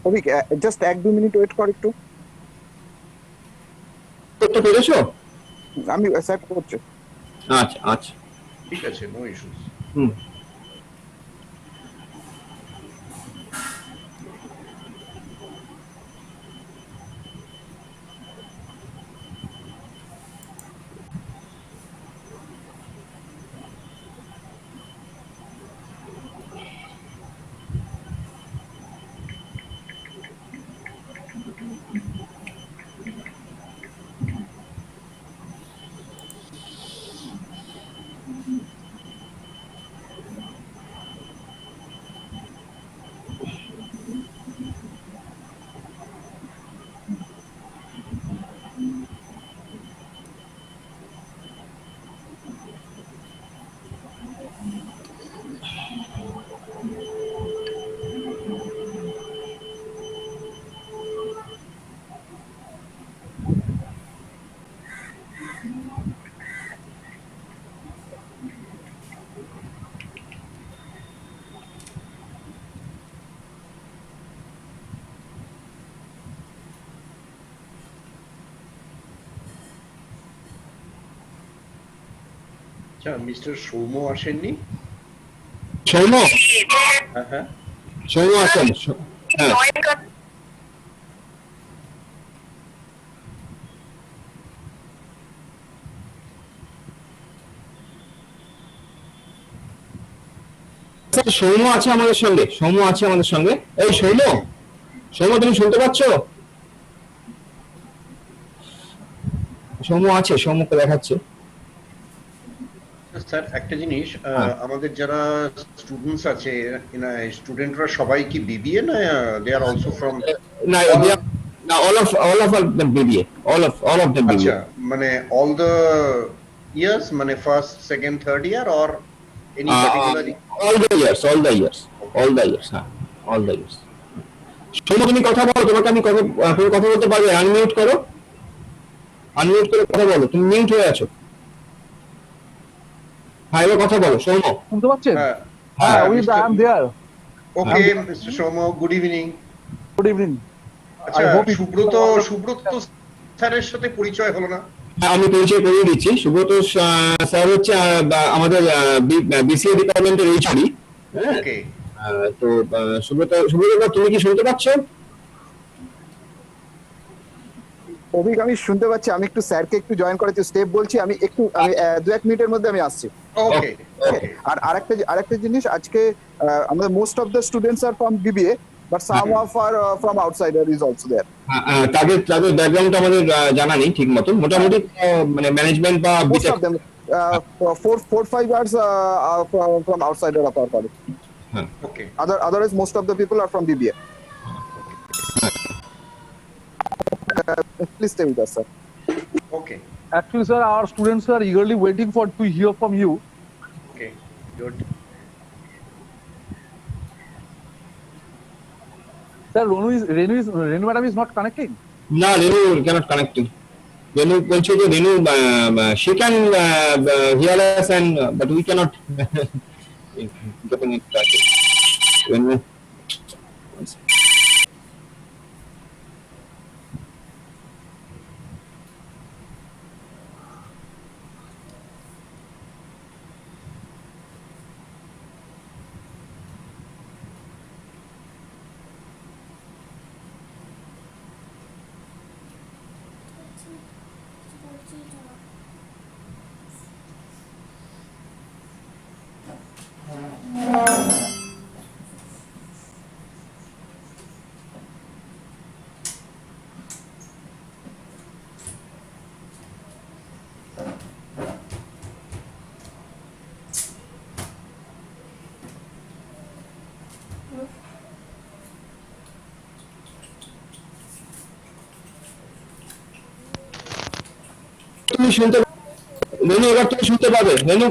Abhik just 1-2 minute wait কর একটু। করতে পেরেছো? আমি স্যার করছি। আচ্ছা আচ্ছা। ঠিক আছে, নো ইস্যুস। হুম। আচ্ছা, মিস্টার সৌম্য আসেননি? সৌম্য? হ্যাঁ হ্যাঁ। সৌম্য আছেন? হ্যাঁ। সৌম্য আছে আমাদের সঙ্গে, সৌম্য আছে আমাদের সঙ্গে। এই সৌম্য, সৌম্য তুমি শুনতে পাচ্ছ? সৌম্য আছে, সৌম্যকে দেখাচ্ছে। স্যার একটা জিনিস, আমাদের যারা স্টুডেন্টস আছে, স্টুডেন্টরা সবাই কি বিবিএ না দে আর অলসো ফ্রম? না, না, all of them BBA, all of them BBA. আচ্ছা, মানে অল দ্য ইয়ার্স, মানে first second third year or any particular? all the years, all the years, all the years, হ্যাঁ, all the years. Soumya তুমি কথা বলো, তোমাকে আমি তুমি কথা বলতে পারবে? আনমিউট করো, আনমিউট করে কথা বলো, তুমি মিউট হয়ে আছো। হ্যাঁ, এবার কথা বলো সৌম্য। শুনতে পাচ্ছেন? হ্যাঁ হ্যাঁ, হ্যাঁ, we I am there. Okay mister Soumya, good evening. Good evening. আচ্ছা, সুব্রত স্যারের সাথে পরিচয় হলো না? আমি পরিচয় করিয়ে দিচ্ছি। সুব্রত স্যার হচ্ছে আমাদের বিসিএ ডিপার্টমেন্টের এইচআরই। হ্যাঁ, ওকে। তো সুব্রত, তুমি কি শুনতে পাচ্ছ? অভিক আমি শুনতে পাচ্ছি, আমি একটু স্যারকে একটু জয়েন করেছি, স্টেপ বলছি, আমি একটু 2-1 মিনিটের মধ্যে আমি আসছি। ওকে ওকে। আর আরেকটা জিনিস, আজকে আমাদের most of the students are from BBA, but some of are from outsider is also there. তাদের ব্যাকগ্রাউন্ড আমাদের জানা নেই ঠিক মতো, মোটামুটি মানে ম্যানেজমেন্ট বা most of them 4-5 years from outsider of our college. Okay. Otherwise, most of the people are from BBA. Please stay with us, sir. Okay. Actually, sir, our students are eagerly waiting for to hear from you. Okay. Good. Sir, Renu madam is not connecting. না, রেনু cannot connecting. রেনু বলছে যে রেনু she can hear us and but we cannot getting it started. রেনু, তুমি শুনতে, রেনু এবার তুমি শুনতে পাবে। রেনু,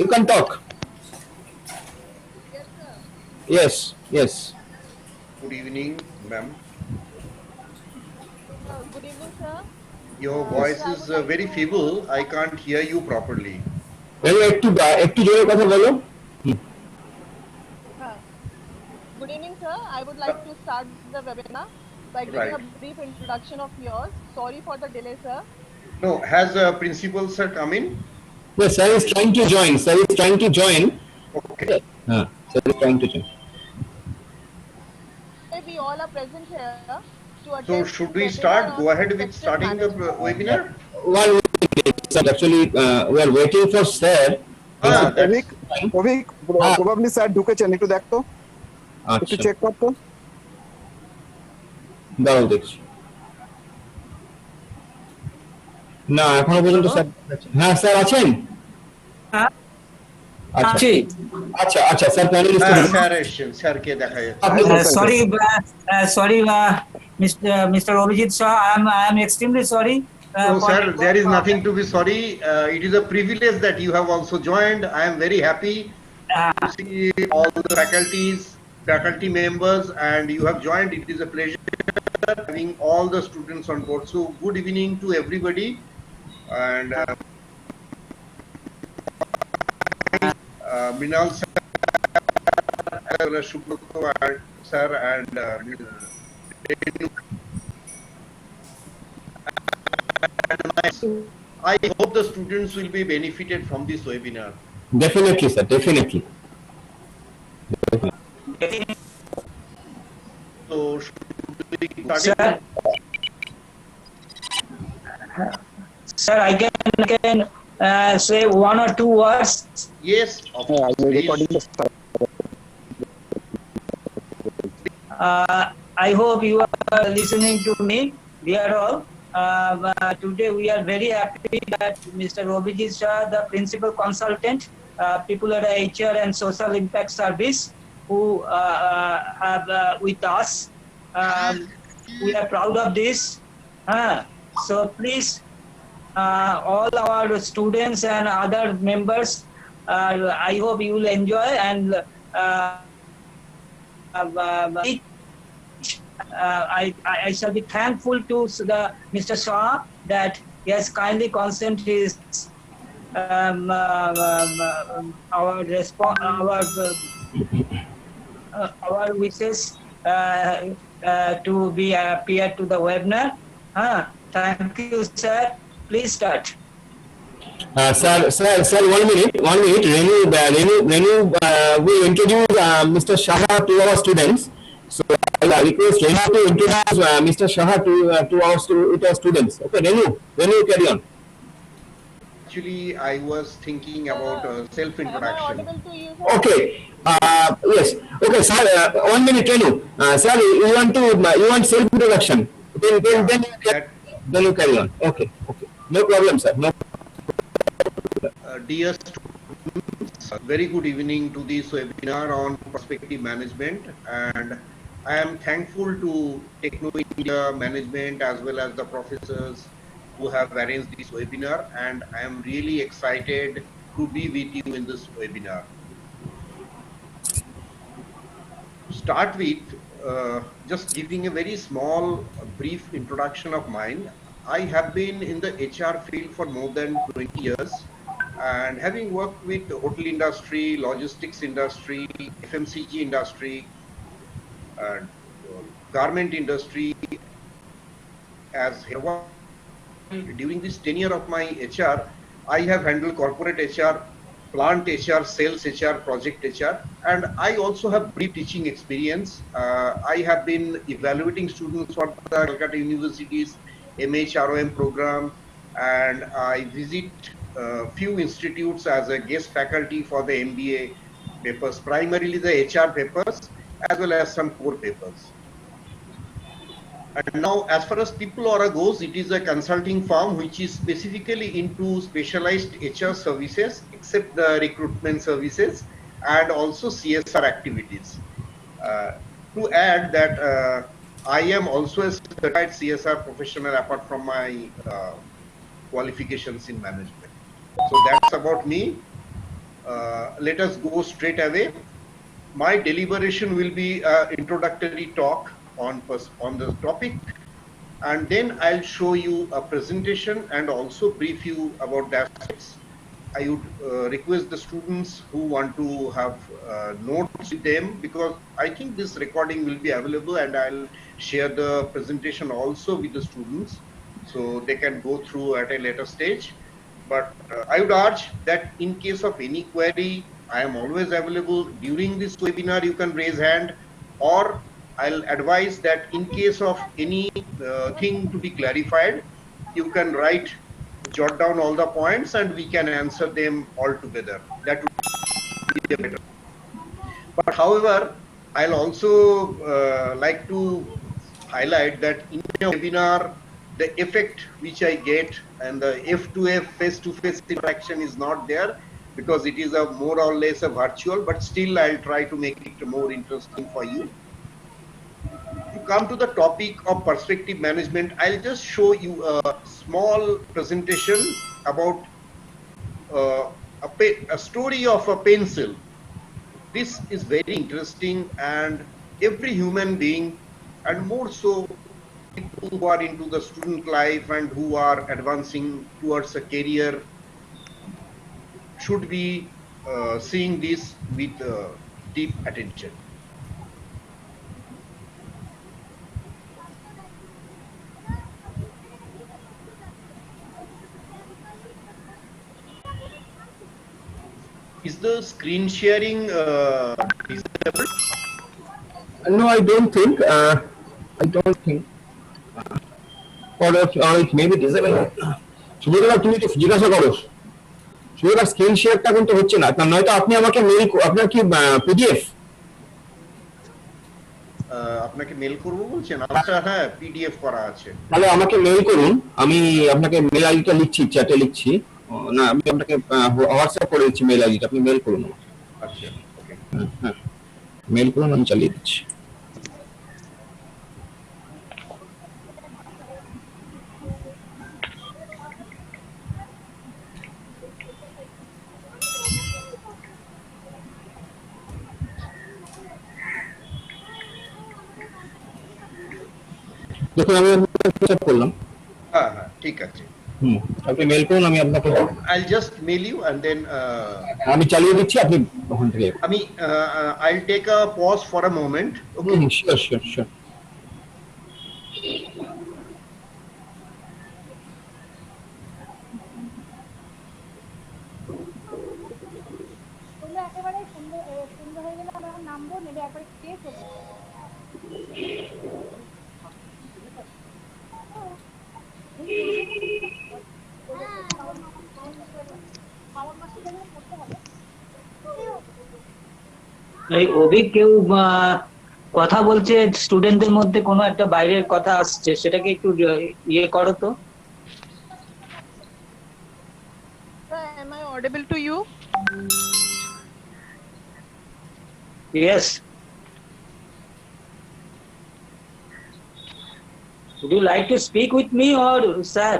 you can talk. Yes, yes. Good evening, ma'am. Good evening, sir. Your voice is very feeble. I can't hear you properly. রেনু একটু জোরে কথা বলো। Good evening, sir. I would like to start the webinar by giving Right. a brief introduction of yours. Sorry for the delay, sir. No, has Principal Sir come in? Yes, sir is trying to join. Sir is trying to join. Okay. Sir is trying to join. We all are present here to So attend should this we webinar start? on Go ahead with effective starting the management. webinar. One minute, sir. Actually, we are waiting for sir. Abhik Abhik হ্যাঁ। Probably sir ঢুকেছেন, একটু দেখতো, একটু আচ্ছা, check করতো। দাঁড়াও দেখছি। না, এখনো পর্যন্ত স্যার। হ্যাঁ, স্যার আছেন? হ্যাঁ, আচ্ছা আছি। আচ্ছা আচ্ছা স্যার প্যানেলিস্ট স্যার এসেছেন, স্যারকে দেখা যাচ্ছে। আপনি Sorry, Mr. Abhijit Shah, I am extremely sorry. So, for sir, network there is problem. nothing to be sorry. It is a privilege that you have also joined. I am very happy to see all the faculty members, and you have joined. It is a pleasure having all the students on board. So, good evening to everybody. And Mrinal sir, as well as Shubhra sir, and I hope the students will be benefited from this webinar. Definitely, sir. Definitely. So, should we start Sir, I can say one or two words. Yes, of course. Please. Recording I hope you are listening to me. We are all. Today we are very happy that Mr. Abhijit Shah, the principal consultant, people at HR and Social Impact Service, who have with us. We are proud of this. So please, all our students and other members, I hope you will enjoy and I shall be thankful to Mr. Shah that he has kindly consent his our wishes to be appear to the webinar. Thank you, sir. Please start. Sir, 1 minute. Renu will introduce Mr. Shah to our students. So I request Renu to introduce Mr. Shah to our students. Okay, Renu, carry on. Actually, I was thinking about Am I self-introduction. audible to you, sir? Okay. Yes. Okay, sir. 1 minute, Renu. Sir, you want self-introduction. Then you carry on. Okay. No problem, sir. No. Dear students, very good evening to this webinar on prospective management, and I am thankful to Techno India management as well as the professors who have arranged this webinar, and I am really excited to be with you in this webinar. To start with, just giving a very small brief introduction of mine. I have been in the HR field for more than 20 years. And having worked with the hotel industry, logistics industry, FMCG industry, garment industry, during this tenure of my HR, I have handled corporate HR, plant HR, sales HR, project HR, and I also have brief teaching experience. I have been evaluating students for the Calcutta University's MHROM program, and I visit few institutes as a guest faculty for the MBA papers, primarily the HR papers as well as some core papers. And now, as far as People Aura goes, it is a consulting firm which is specifically into specialized HR services, except the recruitment services and also CSR activities. To add that I am also a certified CSR professional apart from my qualifications in management. So that's about me. Let us go straight away. My deliberation will be an introductory talk on the topic, and then I'll show you a presentation and also brief you about the aspects. I would request the students who want to have notes with them, because I think this recording will be available, and I'll share the presentation also with the students so they can go through at a later stage. But I would urge that in case of any query, I am always available. During this webinar, you can raise hand, or I'll advise that in case of any thing to be clarified, you can write, jot down all the points, and we can answer them all together. That would be better. But however, I'll also like to highlight that in a webinar, the effect which I get and the F2F face-to-face interaction is not there, because it is a more or less a virtual, but still I'll try to make it more interesting for you. To come to the topic of perspective management, I'll just show you a small presentation about a story of a pencil. This is very interesting, and every human being, and more so people who are into the student life and who are advancing towards a career, should be seeing this with deep attention. Is the screen sharing disabled? No, I don't think. I don't think. Or it may be disabled. সুবিধা তুমি একটু জিজ্ঞাসা করো। সুবিধা screen শেয়ারটা কিন্তু হচ্ছে না, তার নয়তো আপনি আমাকে মেইল, আপনার কি পিডিএফ? আপনাকে মেল করব বলছেন? আচ্ছা, হ্যাঁ, পিডিএফ করা আছে। তাহলে আমাকে মেইল করুন, আমি আপনাকে মেল আইডিটা লিখছি, চ্যাটে লিখছি। না, আমি আপনাকে হোয়াটসঅ্যাপ করে দিচ্ছি মেল আইডিটা, আপনি মেল করুন। আচ্ছা, ওকে, হ্যাঁ, মেল করুন, আমি চালিয়ে দিচ্ছি। দেখুন, আমি আপনাকে করলাম। হ্যাঁ হ্যাঁ, ঠিক আছে। আপনি মেল করুন, আমি আপনাকে I'll just mail you, and then আমি চালিয়ে দিচ্ছি, আপনি ওখান থেকে। আমি I'll take a pause for a moment. Okay. Sure, sure, sure. তোমরা একেবারে সুন্দর সুন্দর হয়ে গেলে আমরা নামবো, নেবে একবারে কে চলে এই অভিক, কেউ কথা বলছে, স্টুডেন্টদের মধ্যে কোনো একটা বাইরের কথা আসছে, সেটাকে একটু ইয়ে করো তো। Sir, am I audible to you? Yes. Would you like to speak with me or sir?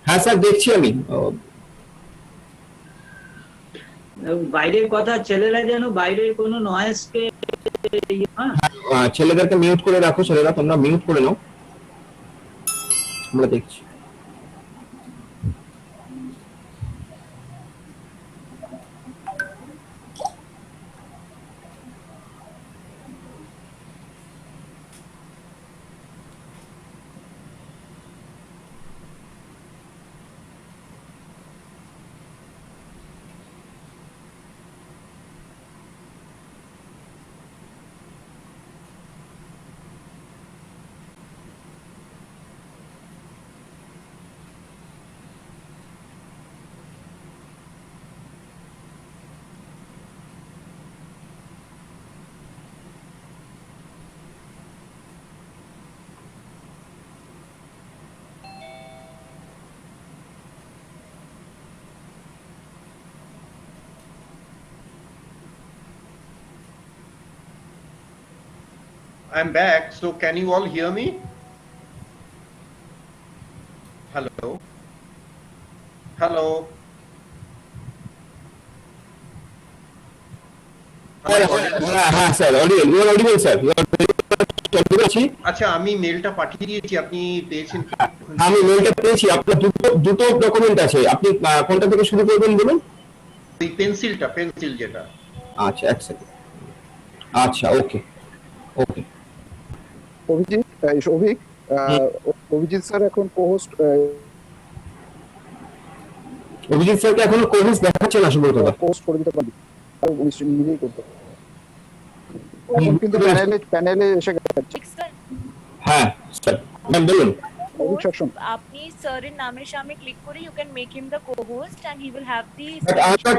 হ্যাঁ স্যার, দেখছি আমি। বাইরের কথা, ছেলেরা যেন বাইরের কোনো নয়েজকে, ছেলেদেরকে মিউট করে রাখো, ছেলেরা তোমরা মিউট করে নাও, আমরা দেখছি। I'm back. So can you all hear me? Hello? Hello? হ্যাঁ sir, audible, you are audible sir, you are আছি। আচ্ছা, আমি মেলটা পাঠিয়ে দিয়েছি, আপনি পেয়েছেন কি? আমি মেলটা পেয়েছি, আপনার দুটো ডকুমেন্ট আছে, আপনি কোনটা থেকে শুরু করবেন বলুন? ওই পেন্সিল যেটা। আচ্ছা, এক সেকেন্ড। আচ্ছা, ওকে ওকে। অভিজিৎ, অভিক, অভিজিৎ স্যার এখন কোহোস্ট অভিজিৎ স্যারকে এখনো কোভিড দেখাচ্ছে না সম্ভবত। পোস্ট করে দিতে পারবি, আর নিজেই করতে পারবি। এখন কিন্তু প্যানেলে এসে গেছে। হ্যাঁ স্যার, ম্যাম বলুন। অভিক সেকশন আপনি স্যারের নামের সামনে ক্লিক করে you can make him the co-host and he will have the But I'm not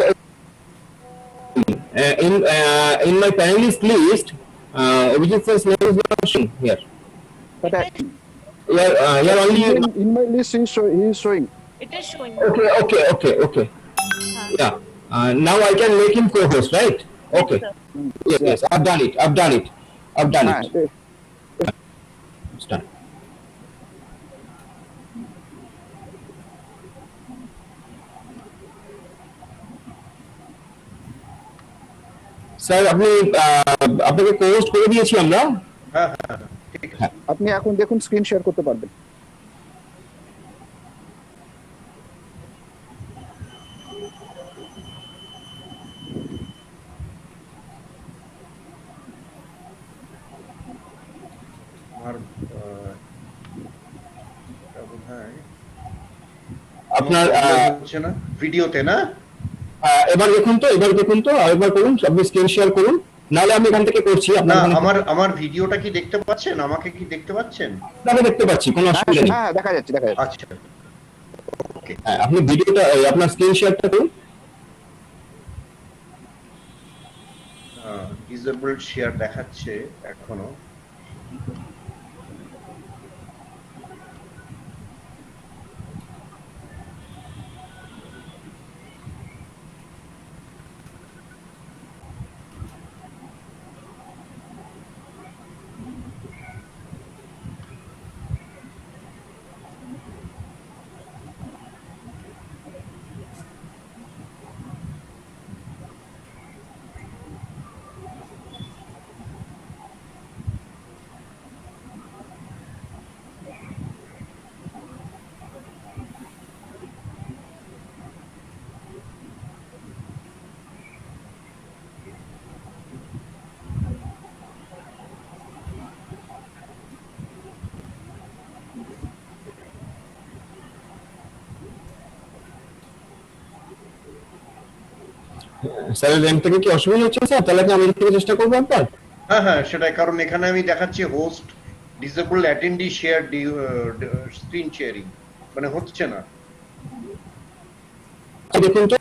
in my panelist list. Abhijit sir's name is not shown here. But Here only. in my list he is showing. it is showing. Okay. Yeah. Now I can make him co-host, right? Okay. sir. Yes. I've done it. হ্যাঁ, It's done. Sir, আপনাকে co-host করে দিয়েছি আমরা। হ্যাঁ, ঠিক আছে। আপনি এখন দেখুন স্ক্রিন শেয়ার করতে পারবেন। আমার বোধহয় আপনার হচ্ছে না ভিডিওতে, না? এবার দেখুন তো আরেকবার করুন, আপনি স্ক্রিন শেয়ার করুন, নাহলে আমি এখান থেকে করছি। না, আপনার আমার ভিডিওটা কি দেখতে পাচ্ছেন? আমাকে কি দেখতে পাচ্ছেন? আমি দেখতে পাচ্ছি, কোনো অসুবিধা নেই। হ্যাঁ, দেখা যাচ্ছে। আচ্ছা, ওকে। হ্যাঁ, আপনি ভিডিওটা আপনার স্ক্রিন শেয়ারটা করুন। ডিসেবলড শেয়ার দেখাচ্ছে এখনো। স্যারের র্যাঙ্ক থেকে কি অসুবিধা হচ্ছে স্যার? তাহলে কি আমি এদিক থেকে চেষ্টা করবো একবার? হ্যাঁ, সেটাই, কারণ এখানে আমি দেখাচ্ছি host disabled attendee share screen sharing, মানে হচ্ছে না। দেখুন তো।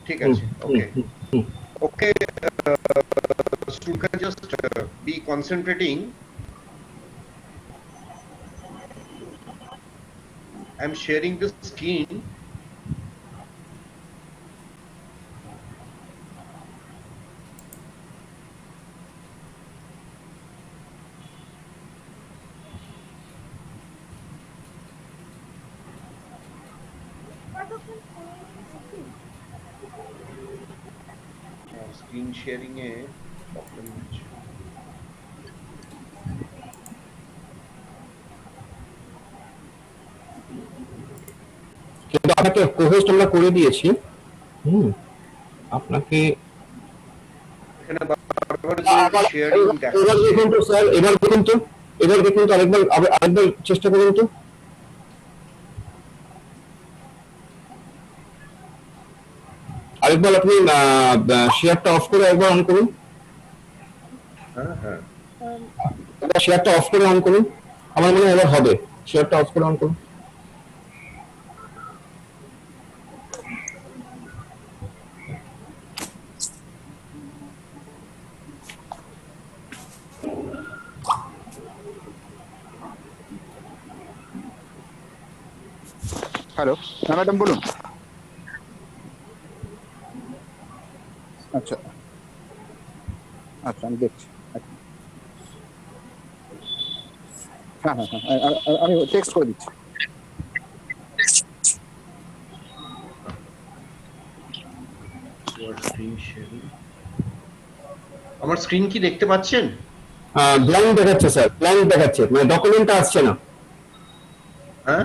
ঠিক আছে, okay. Student can just be concentrating. I'm sharing the screen. Screen sharing এ প্রবলেম হচ্ছে। কিন্তু আপনাকে কোহোস্ট আমরা করে দিয়েছি। আপনাকে এখানে বারবার শেয়ারিং দেখাচ্ছে। এবার দেখুন তো স্যার, এবার দেখুন তো আরেকবার চেষ্টা করুন তো। আরেকবার আপনি শেয়ারটা অফ করে একবার অন করুন, হ্যাঁ এবার শেয়ারটা অফ করে অন করুন, আমার মনে হয় এবার হবে। শেয়ারটা অফ করে অন করুন। হ্যালো, হ্যাঁ ম্যাডাম বলুন। আচ্ছা আচ্ছা, আমি দেখছি। আচ্ছা। হ্যাঁ হ্যাঁ হ্যাঁ, আমি টেক্সট করে দিচ্ছি। স্ক্রিন শেয়ারিং, আমার স্ক্রিন কি দেখতে পাচ্ছেন? ব্ল্যাঙ্ক দেখাচ্ছে স্যার, ব্ল্যাঙ্ক দেখাচ্ছে, মানে ডকুমেন্টটা আসছে না। হ্যাঁ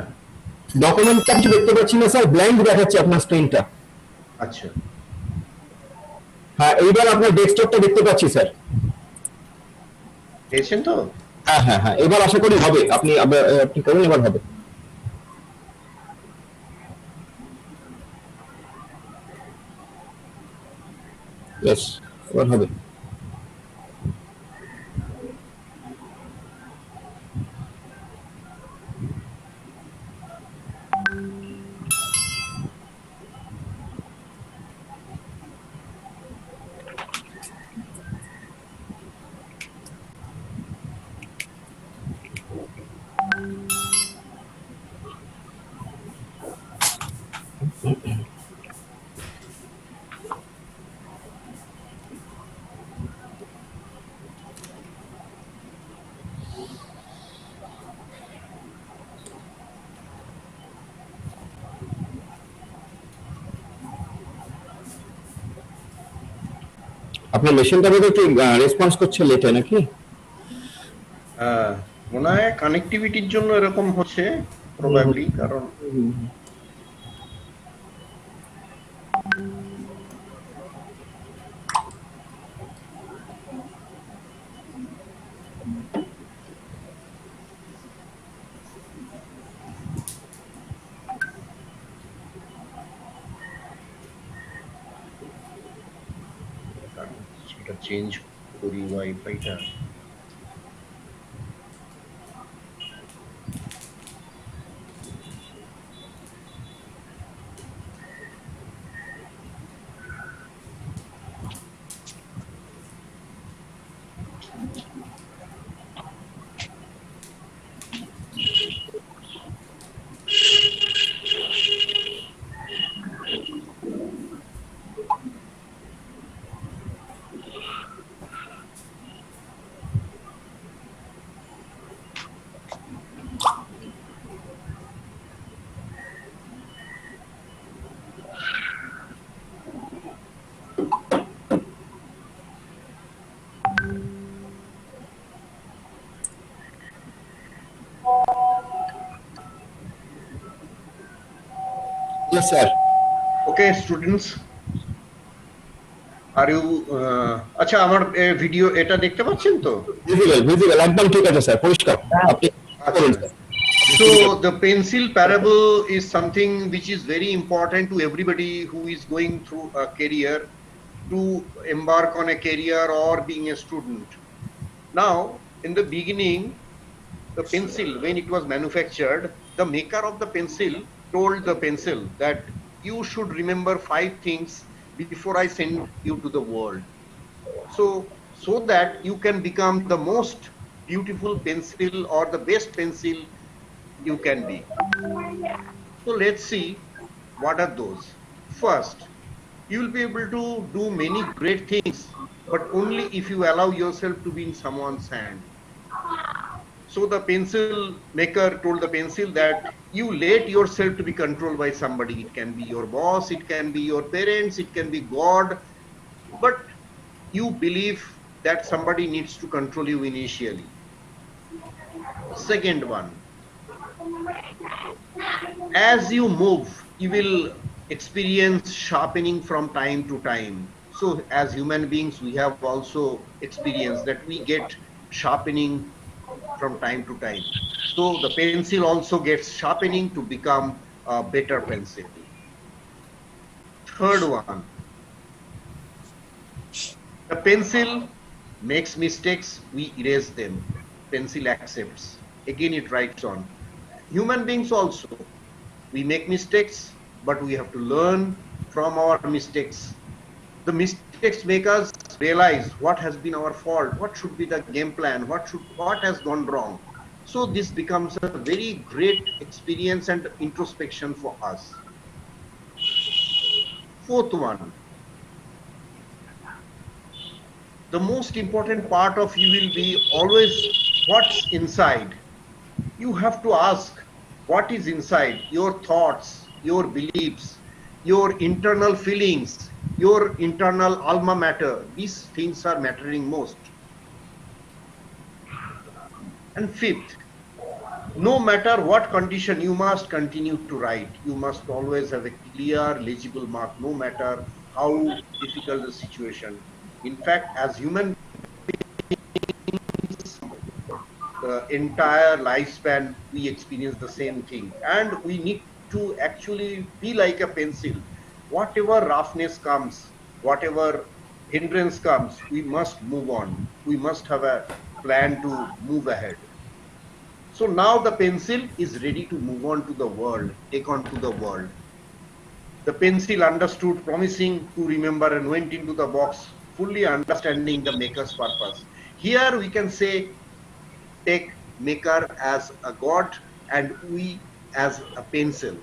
ডকুমেন্টটা কিছু দেখতে পাচ্ছি না স্যার, ব্ল্যাঙ্ক দেখাচ্ছে আপনার স্ক্রিনটা। আচ্ছা, হ্যাঁ, এইবার আপনার ডেস্কটপটা দেখতে পাচ্ছি স্যার। পেয়েছেন তো? হ্যাঁ হ্যাঁ হ্যাঁ, এবার আশা করি হবে। আপনি আপনি করুন, এবার হবে। ইয়েস, এবার হবে। আপনার মেশিনটা বোধহয় একটু রেসপন্স করছে লেটে নাকি? মনে হয় কানেক্টিভিটির জন্য এরকম হচ্ছে প্রবাবলি, কারণ সেটা চেঞ্জ করি ওয়াইফাইটা। Yes sir. Okay students, are you আচ্ছা, আমার ভিডিও এটা দেখতে পাচ্ছেন তো? ভিজিবল ভিজিবল, একদম ঠিক আছে স্যার, পরিষ্কার। আপনি করুন sir. So the pencil parable is something which is very important to everybody who is going through a career, to embark on a career or being a student. Now, in the beginning, the pencil, when it was manufactured, the maker of the pencil told the pencil that you should remember 5 things before I send you to the world. So that you can become the most beautiful pencil or the best pencil you can be. So let's see what are those. First, you will be able to do many great things, but only if you allow yourself to be in someone's hand. So the pencil maker told the pencil that you let yourself to be controlled by somebody. It can be your boss, it can be your parents, it can be God, but you believe that somebody needs to control you initially. Second one, as you move, you will experience sharpening from time to time. So as human beings, we have also experienced that we get sharpening from time to time. So the pencil also gets sharpening to become a better pencil. Third one, The pencil makes mistakes, we erase them. Pencil accepts. Again, it writes on. Human beings also, we make mistakes, but we have to learn from our mistakes. The mistakes make us realize what has been our fault, what should be the game plan, what has gone wrong. So this becomes a very great experience and introspection for us. Fourth one, the most important part of you will be always what's inside. You have to ask what is inside, your thoughts, your beliefs, your internal feelings, your internal alma mater. These things are mattering most. And fifth, no matter what condition, you must continue to write. You must always have a clear, legible mark, no matter how difficult the situation. In fact, as human beings, the entire lifespan, we experience the same thing. And we need to actually be like a pencil. Whatever roughness comes, whatever hindrance comes, we must move on. We must have a plan to move ahead. So now the pencil is ready to move on to the world, take on to the world. The pencil understood, promising to remember, and went into the box, fully understanding the maker's purpose. Here we can say, take maker as a god and we as a pencil.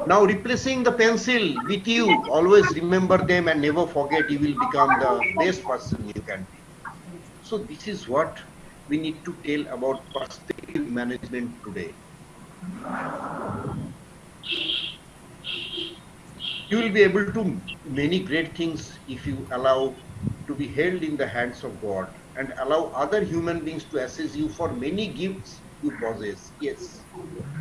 Now replacing the pencil with you, always remember them and never forget, you will become the best person you can be. So this is what we need to tell about perspective management today. You will be able to many great things if you allow to be held in the hands of God and allow other human beings to assess you for many gifts you possess. Yes,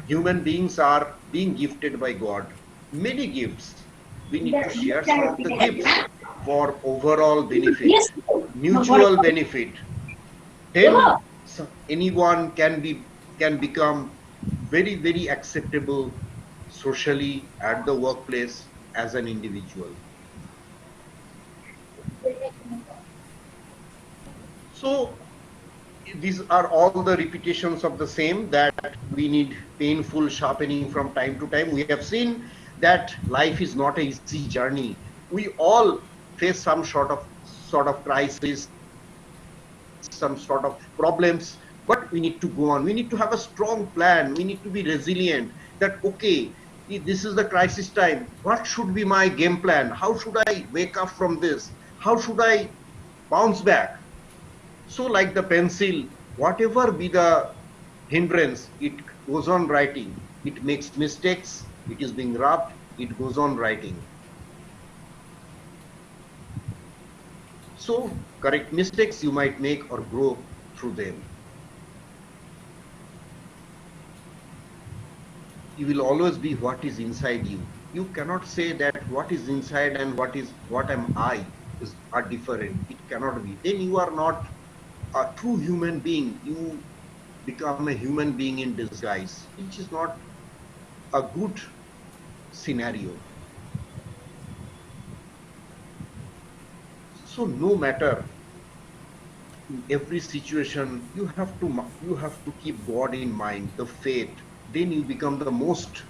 human beings are being gifted by God. Many gifts. We need to share some of the gifts for overall benefit, mutual benefit. Then anyone can become very, very acceptable socially at the workplace as an individual. So these are all the repetitions of the same, that we need painful sharpening from time to time. We have seen that life is not an easy journey. We all face some sort of crisis, some sort of problems, but we need to go on. We need to have a strong plan. We need to be resilient that, okay, this is the crisis time. What should be my game plan? How should I wake up from this? How should I bounce back? So like the pencil, whatever be the hindrance, it goes on writing. It makes mistakes, it is being rubbed, it goes on writing. So correct mistakes you might make or grow through them. You will always be what is inside you. You cannot say that what is inside and what am I are different. It cannot be. Then you are not a true human being. You become a human being in disguise, which is not a good scenario. So no matter in every situation, you have to keep God in mind, the faith. Then you become the most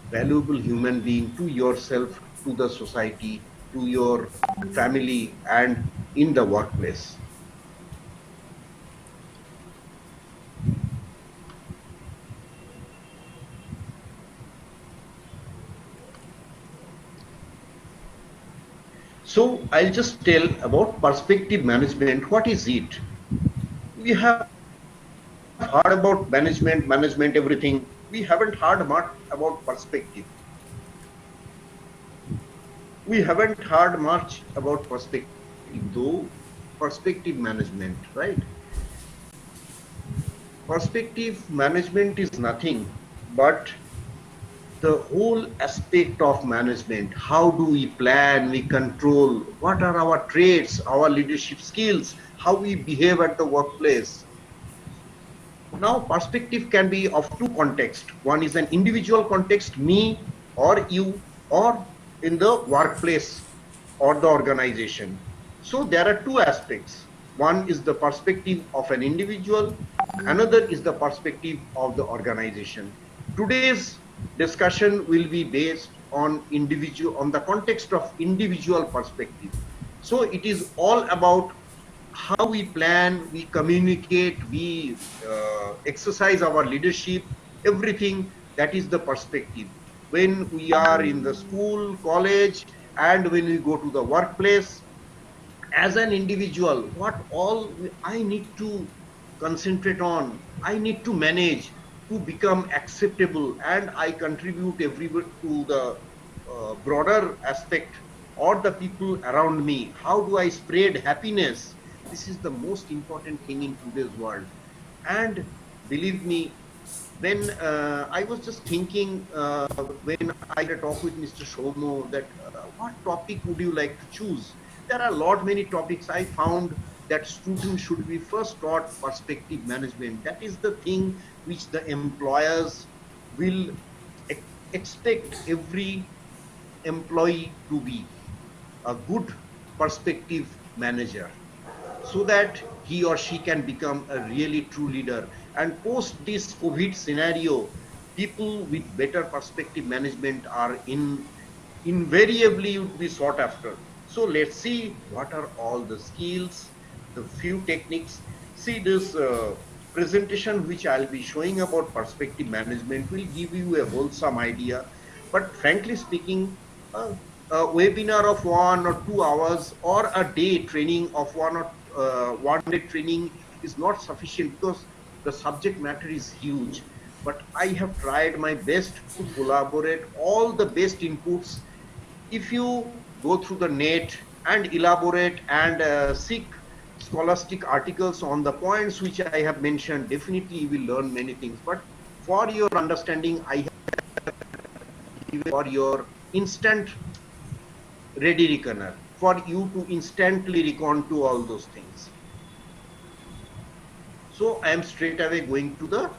valuable human being to yourself, to the society, to your family, and in the workplace. So I'll just tell about perspective management. What is it? We have heard about management, everything. We haven't heard much about perspective. We haven't heard much about perspective, though perspective management, right? Perspective management is nothing but the whole aspect of management. How do we plan, we control, what are our traits, our leadership skills, how we behave at the workplace. Now, perspective can be of two contexts. One is an individual context, me or you, or in the workplace or the organization. So there are two aspects. One is the perspective of an individual, another is the perspective of the organization. Today's discussion will be based on the context of individual perspective. So it is all about how we plan, we communicate, we exercise our leadership, everything. That is the perspective. When we are in the school, college, and when we go to the workplace, as an individual, what all I need to concentrate on, I need to manage to become acceptable, and I contribute everywhere to the broader aspect or the people around me. How do I spread happiness? This is the most important thing in today's world. And believe me, when I was just thinking when I had a talk with Mr. Shomo that what topic would you like to choose? There are a lot many topics. I found that students should be first taught perspective management. That is the thing which the employers will expect every employee to be a good perspective manager, so that he or she can become a really true leader. And post this COVID scenario, people with better perspective management are invariably would be sought after. So let's see what are all the skills, the few techniques. See, this presentation which I'll be showing about perspective management will give you a wholesome idea. But frankly speaking, a webinar of 1 or 2 hours or a day training of 1 day training is not sufficient, because the subject matter is huge. But I have tried my best to collaborate all the best inputs. If you go through the net and elaborate and seek scholastic articles on the points which I have mentioned, definitely you will learn many things. But for your understanding, I have given for your instant ready reckoner, for you to instantly recon to all those things. So I am straight away going to the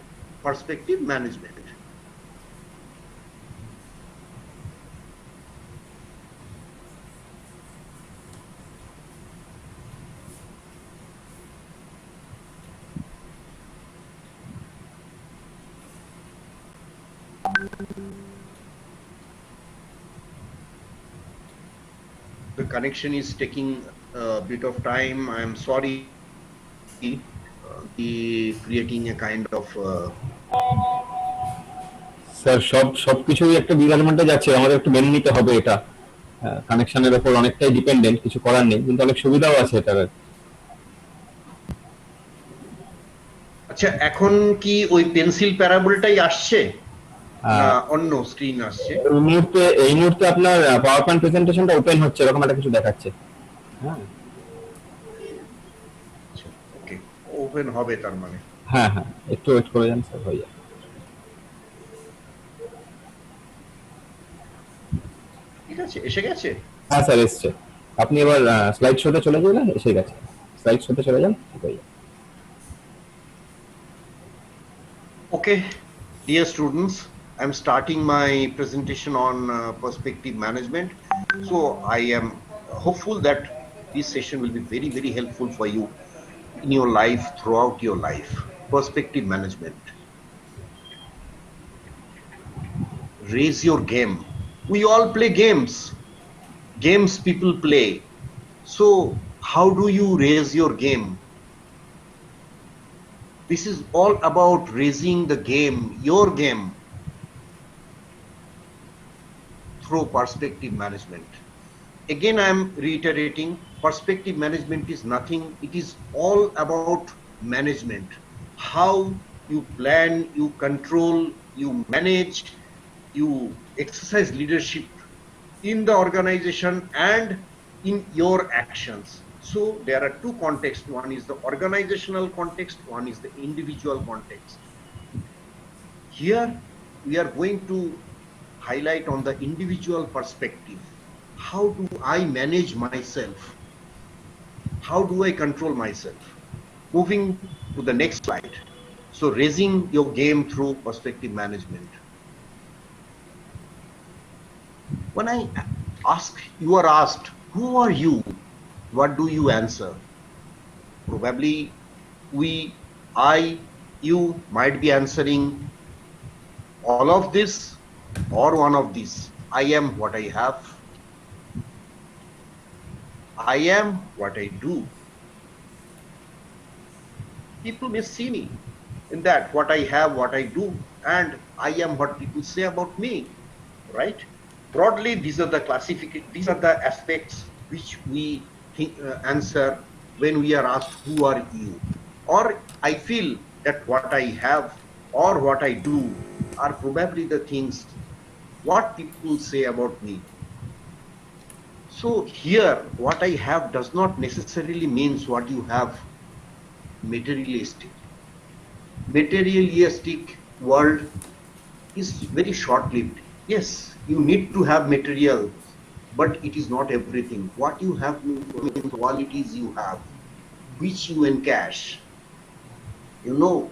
perspective management. The connection is taking a bit of time. I am sorry. Creating a kind of sir সবকিছুই একটা বিঘার মধ্যে যাচ্ছে, আমাদের একটু মেনে নিতে হবে। এটা কানেকশনের উপর অনেকটাই ডিপেন্ডেন্ট, কিছু করার নেই, কিন্তু অনেক সুবিধাও আছে এটার। আচ্ছা, এখন কি ওই পেন্সিল প্যারাবোলটাই আসছে না অন্য স্ক্রিন আসছে? এই মুহূর্তে আপনার পাওয়ার পয়েন্ট প্রেজেন্টেশনটা ওপেন হচ্ছে, এরকম একটা কিছু দেখাচ্ছে। হ্যাঁ, ওকে, ওপেন হবে তার মানে। হ্যাঁ হ্যাঁ, একটু ওয়েট করে যান স্যার, হয়ে যাবে। ঠিক আছে, এসে গেছে? হ্যাঁ স্যার, এসছে। আপনি এবার স্লাইড শোতে চলে যান, এসে গেছে। স্লাইড শোতে চলে যান, ঠিক হয়ে যাবে। Okay, dear students, I'm starting my presentation on perspective management. So I am hopeful that this session will be very, very helpful for you in your life, throughout your life. Perspective management. Raise your game. We all play games. Games people play. So how do you raise your game? This is all about raising the game, your game, through perspective management. Again, I am reiterating, perspective management is nothing. It is all about management. How you plan, you control, you manage, you exercise leadership in the organization and in your actions. So there are two contexts. One is the organizational context, one is the individual context. Here we are going to highlight on the individual perspective. How do I manage myself? How do I control myself? Moving to the next slide. So raising your game through perspective management. When you are asked, who are you? What do you answer? Probably you might be answering all of this or one of these. I am what I have. I am what I do. People may see me in that, what I have, what I do, and I am what people say about me, right? Broadly, these are the aspects which we answer when we are asked, who are you? Or I feel that what I have or what I do are probably the things what people say about me. So here, what I have does not necessarily means what you have materialistic. Materialistic world is very short-lived. Yes, you need to have material, but it is not everything. What you have means qualities you have, which you encash. You know,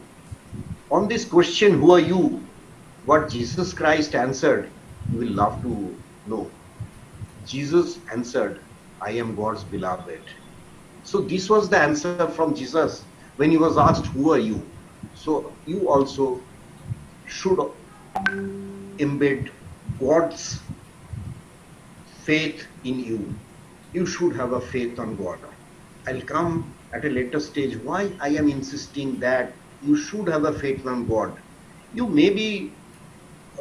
on this question, who are you? What Jesus Christ answered, you will love to know. Jesus answered, I am God's beloved. So this was the answer from Jesus when he was asked, who are you? So you also should embed God's faith in you. You should have a faith on God. I'll come at a later stage why I am insisting that you should have a faith on God. You may be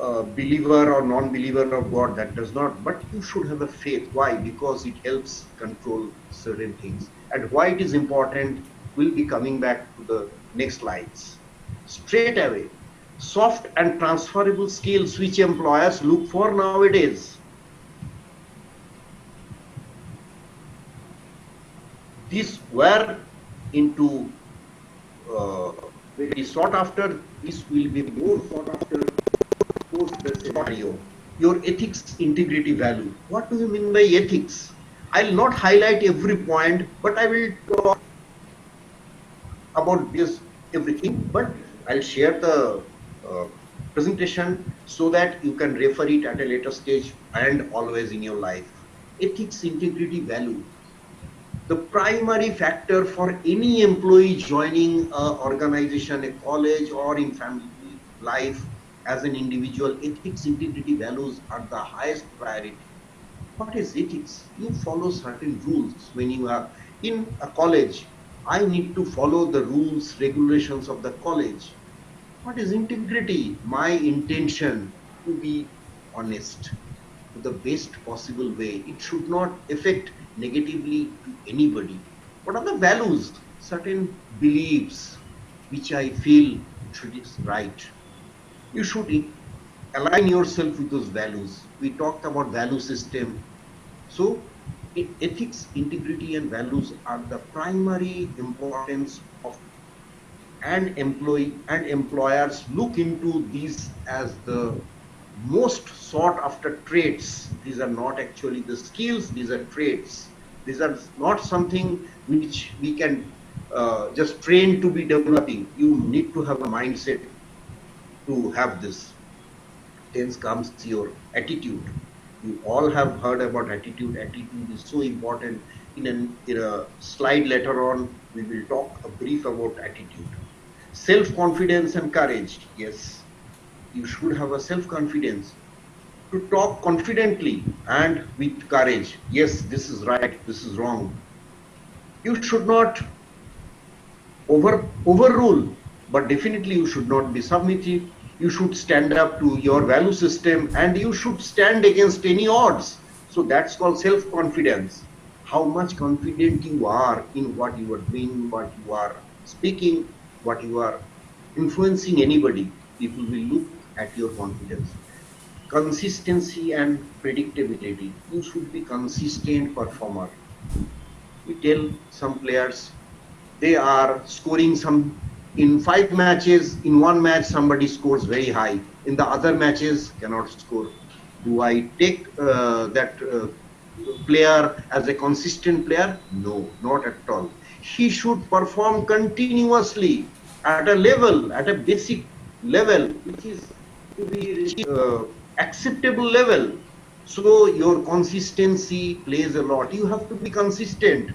a believer or non-believer of God, that does not, but you should have a faith. Why? Because it helps control certain things. And why it is important, we'll be coming back to the next slides. Straight away, soft and transferable skills which employers look for nowadays. These were into very sought after. This will be more sought after post the scenario. Your ethics, integrity, value. What do you mean by ethics? I'll not highlight every point, but I will talk about this everything. But I'll share the presentation so that you can refer it at a later stage and always in your life. Ethics, integrity, value. The primary factor for any employee joining an organization, a college, or in family life as an individual, ethics, integrity, values are the highest priority. What is ethics? You follow certain rules. When you are in a college, I need to follow the rules, regulations of the college. What is integrity? My intention to be honest to the best possible way. It should not affect negatively to anybody. What are the values? Certain beliefs which I feel is right. You should align yourself with those values. We talked about value system. So ethics, integrity, and values are the primary importance of, and employers look into these as the most sought after traits. These are not actually the skills, these are traits. These are not something which we can just train to be developing. You need to have a mindset to have this. Then comes your attitude. You all have heard about attitude. Attitude is so important. In a slide later on, we will talk a brief about attitude. Self-confidence and courage. Yes, you should have a self-confidence to talk confidently and with courage. Yes, this is right, this is wrong. You should not overrule, but definitely you should not be submissive. You should stand up to your value system and you should stand against any odds. So that's called self-confidence. How much confident you are in what you are doing, what you are speaking, what you are influencing anybody. People will look at your confidence. Consistency and predictability. You should be consistent performer. We tell some players they are scoring some in 5 matches. In one match somebody scores very high. In the other matches cannot score. Do I take that player as a consistent player? No, not at all. He should perform continuously at a level, at a basic level, which is to be acceptable level. So your consistency plays a lot. You have to be consistent,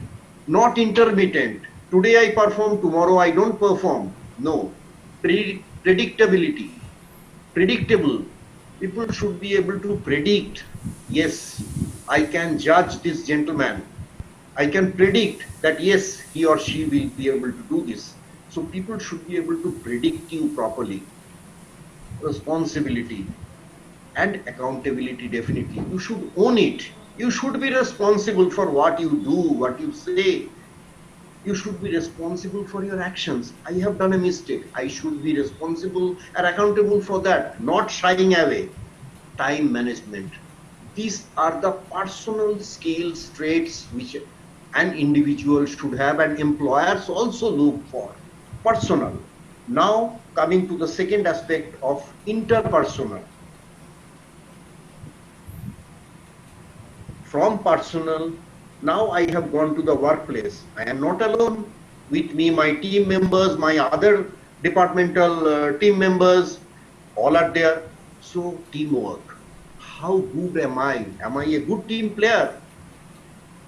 not intermittent. Today I perform, tomorrow I don't perform. No. Predictability. Predictable. People should be able to predict. Yes, I can judge this gentleman. I can predict that yes, he or she will be able to do this. So people should be able to predict you properly. Responsibility and accountability, definitely. You should own it. You should be responsible for what you do, what you say. You should be responsible for your actions. I have done a mistake. I should be responsible and accountable for that, not shying away. Time management. These are the personal skills, traits which an individual should have, and employers also look for. Personal. Now coming to the second aspect of interpersonal. From personal, now I have gone to the workplace. I am not alone. With me, my team members, my other departmental team members, all are there. So teamwork. How good am I? Am I a good team player?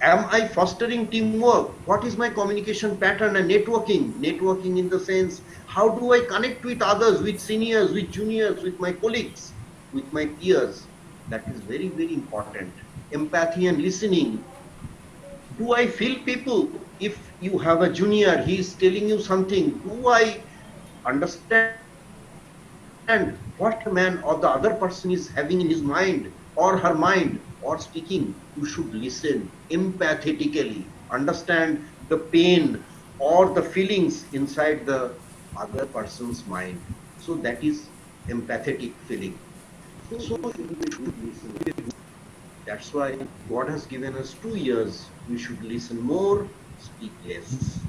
Am I fostering teamwork? What is my communication pattern and networking? Networking in the sense, how do I connect with others, with seniors, with juniors, with my colleagues, with my peers? That is very, very important. Empathy and listening. Do I feel people? If you have a junior, he is telling you something, do I understand what the man or the other person is having in his mind or her mind or speaking? You should listen empathetically, understand the pain or the feelings inside the other person's mind. So that is empathetic feeling. So you should listen. That's why God has given us 2 years. We should listen more, speak less.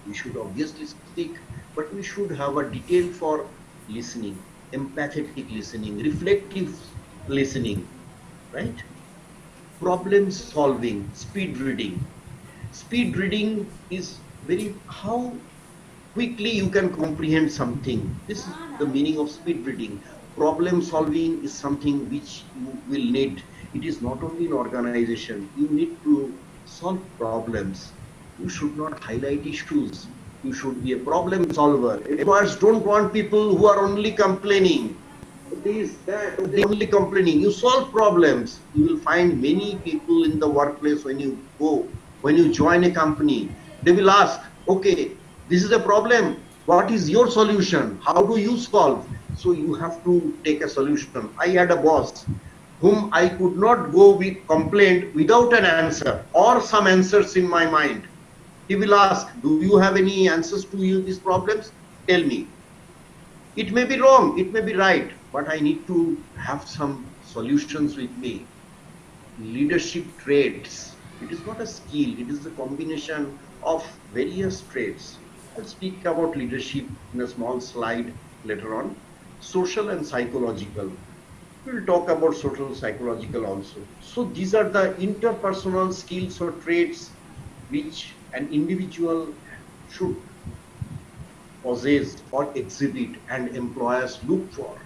We should obviously speak, but we should have a detail for listening, empathetic listening, reflective listening, right? Problem solving, speed reading. Speed reading is very, how quickly you can comprehend something. This is the meaning of speed reading. Problem solving is something which you will need. It is not only in organization. You need to solve problems. You should not highlight issues. You should be a problem solver. Employers don't want people who are only complaining. This, that, they only complaining. You solve problems. You will find many people in the workplace when you go, when you join a company, they will ask, okay, this is a problem. What is your solution? How do you solve? So you have to take a solution. I had a boss whom I could not go with complaint without an answer or some answers in my mind. He will ask, do you have any answers to these problems? Tell me. It may be wrong, it may be right, but I need to have some solutions with me. Leadership traits. It is not a skill, it is a combination of various traits. I'll speak about leadership in a small slide later on. Social and psychological. We'll talk about social psychological also. So these are the interpersonal skills or traits which an individual should possess or exhibit and employers look for.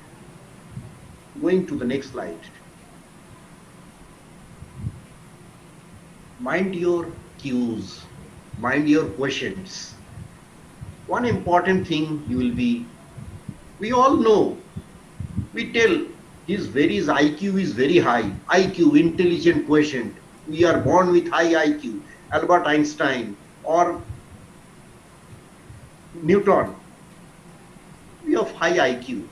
Going to the next slide. Mind your cues, mind your questions. One important thing you will be, we all know, we tell his IQ is very high. IQ, intelligent quotient. We are born with high IQ. Albert Einstein or Newton, we of high IQ,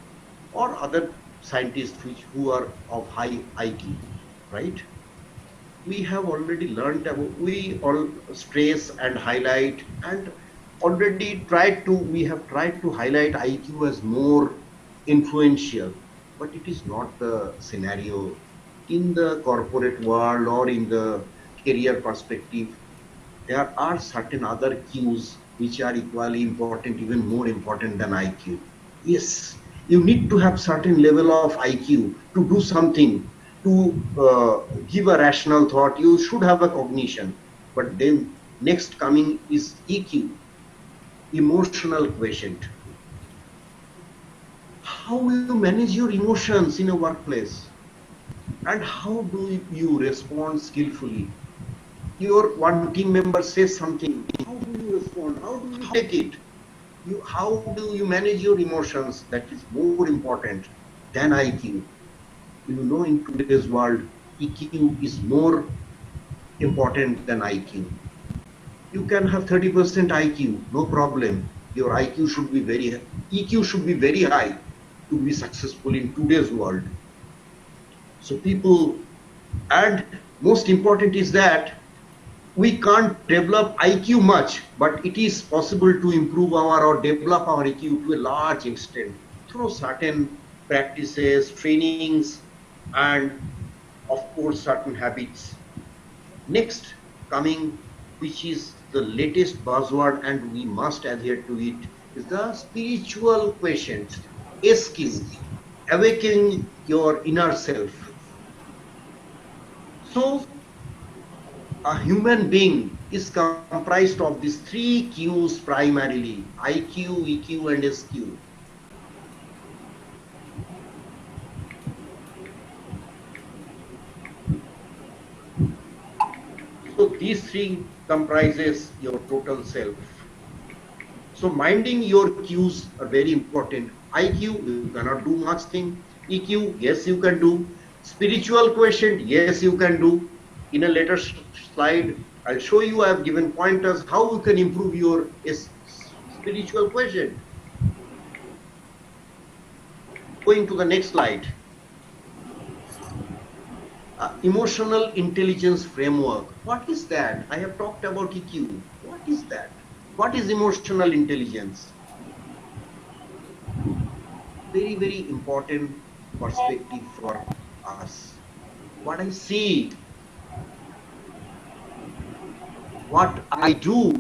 or other scientists who are of high IQ, right? We have already learned about, we all stress and highlight and already we have tried to highlight IQ as more influential, but it is not the scenario in the corporate world or in the career perspective. There are certain other cues which are equally important, even more important than IQ. Yes, you need to have certain level of IQ to do something, to give a rational thought. You should have a cognition. But then next coming is EQ, emotional quotient. How will you manage your emotions in a workplace? And how do you respond skillfully? Your one team member says something, how do you respond? How do you take it? How do you manage your emotions? That is more important than IQ. You know, in today's world, EQ is more important than IQ. You can have 30% IQ, no problem. Your IQ should be EQ should be very high to be successful in today's world. So people, and most important is that we can't develop IQ much, but it is possible to improve or develop our IQ to a large extent through certain practices, trainings, and of course certain habits. Next coming, which is the latest buzzword and we must adhere to it, is the spiritual quotient, SQ, awakening your inner self. So a human being is comprised of these three Qs primarily: IQ, EQ, and SQ. So these three comprises your total self. So minding your Qs are very important. IQ, you cannot do much thing. EQ, yes, you can do. Spiritual quotient, yes, you can do. In a later slide, I'll show you, I have given pointers how you can improve your spiritual quotient. Going to the next slide. Emotional intelligence framework. What is that? I have talked about EQ. What is that? What is emotional intelligence? Very, very important perspective for us. What I see, what I do,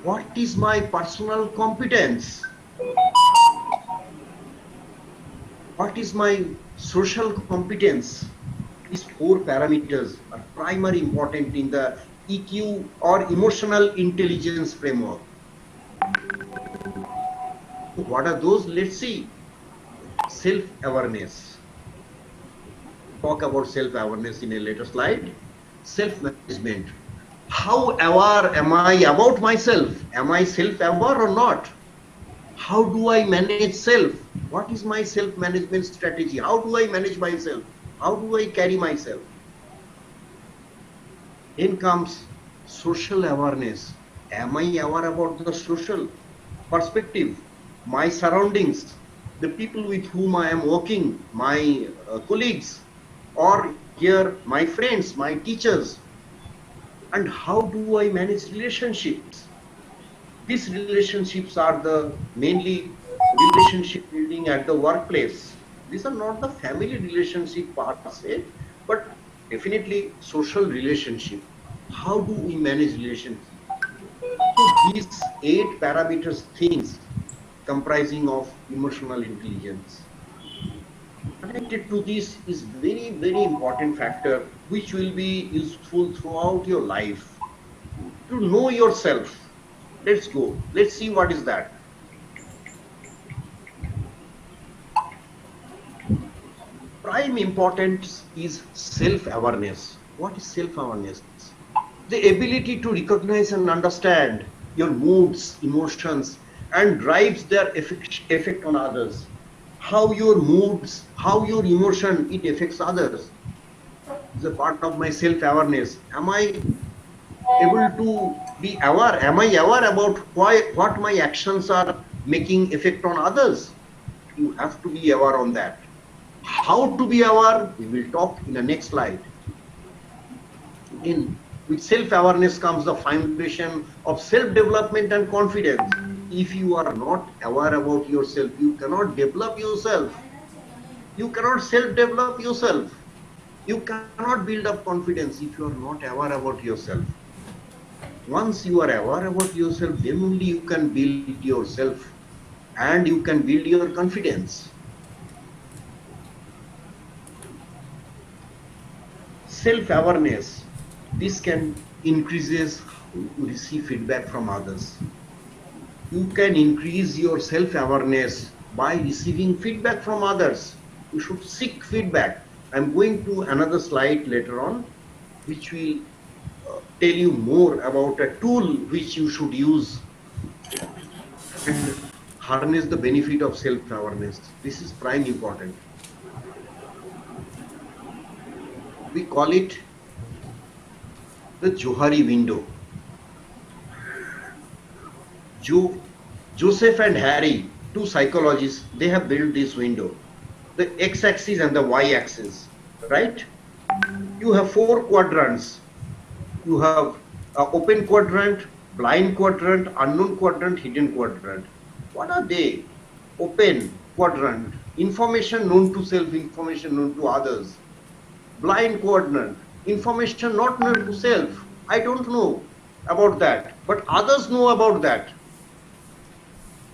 what is my personal competence, what is my social competence. These four parameters are primary important in the EQ or emotional intelligence framework. What are those? Let's see. Self-awareness. Talk about self-awareness in a later slide. Self-management. How aware am I about myself? Am I self-aware or not? How do I manage self? What is my self-management strategy? How do I manage myself? How do I carry myself? Then comes social awareness. Am I aware about the social perspective, my surroundings, the people with whom I am working, my colleagues, or here my friends, my teachers? And how do I manage relationships? These relationships are the mainly relationship building at the workplace. These are not the family relationship per se, but definitely social relationship. How do we manage relationship? So these 8 parameters things comprising of emotional intelligence. Connected to this is very, very important factor which will be useful throughout your life. To know yourself. Let's go. Let's see what is that. Prime importance is self-awareness. What is self-awareness? The ability to recognize and understand your moods, emotions, and drives their effect on others. How your moods, how your emotion, it affects others. It's a part of my self-awareness. Am I able to be aware? Am I aware about what my actions are making effect on others? You have to be aware on that. How to be aware? We will talk in the next slide. With self-awareness comes the foundation of self-development and confidence. If you are not aware about yourself, you cannot develop yourself. You cannot self-develop yourself. You cannot build up confidence if you are not aware about yourself. Once you are aware about yourself, then only you can build yourself and you can build your confidence. Self-awareness, this can increases you receive feedback from others. You can increase your self-awareness by receiving feedback from others. You should seek feedback. I'm going to another slide later on, which will tell you more about a tool which you should use and harness the benefit of self-awareness. This is prime important. We call it the Johari window. Joseph and Harry, two psychologists, they have built this window. The x-axis and the y-axis, right? You have 4 quadrants. You have an open quadrant, blind quadrant, unknown quadrant, hidden quadrant. What are they? Open quadrant, information known to self, information known to others. Blind quadrant, information not known to self. I don't know about that, but others know about that.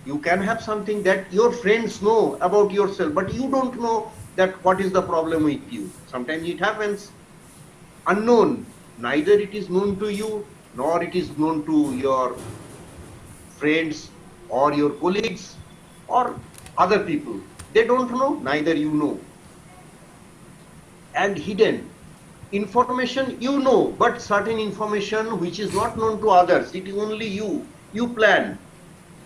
You can have something that your friends know about yourself, but you don't know that what is the problem with you. Sometimes it happens. Unknown, neither it is known to you, nor it is known to your friends or your colleagues or other people. They don't know, neither you know. And hidden, information you know, but certain information which is not known to others, it is only you plan,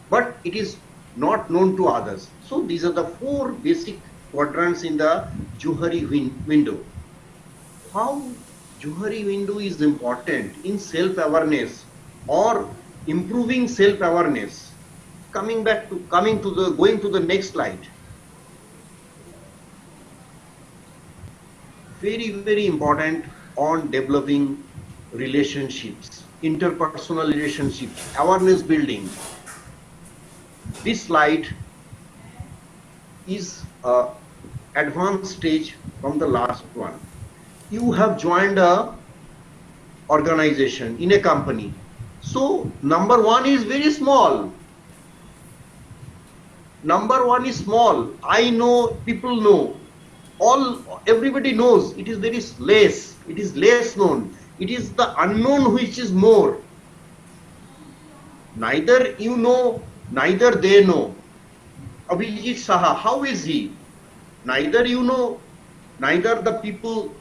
but it is not known to others. So these are the 4 basic quadrants in the Johari window. How Johari window is important in self-awareness or improving self-awareness. Going to the next slide. Very, very important on developing relationships, interpersonal relationships, awareness building. This slide is an advanced stage from the last one. You have joined a organization in a company. So number 1 is very small. Number 1 is small. I know, people know. Everybody knows. It is very less. It is less known. It is the unknown which is more. Neither you know, neither they know. Abhijit Saha, how is he? Neither you know, neither the people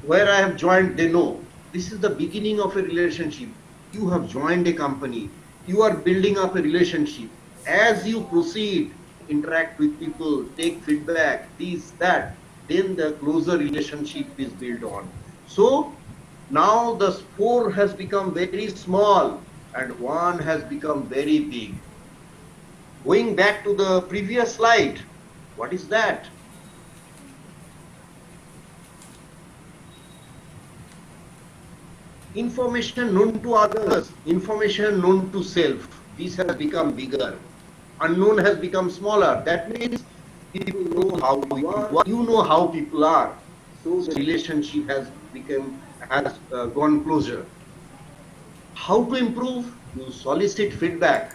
where I have joined, they know. This is the beginning of a relationship. You have joined a company. You are building up a relationship. As you proceed, interact with people, take feedback, this, that, then the closer relationship is built on. So now the 4 has become very small and 1 has become very big. Going back to the previous slide, what is that? Information known to others, information known to self. This has become bigger. Unknown has become smaller. That means people know how you are. You know how people are. So the relationship has gone closer. How to improve? You solicit feedback.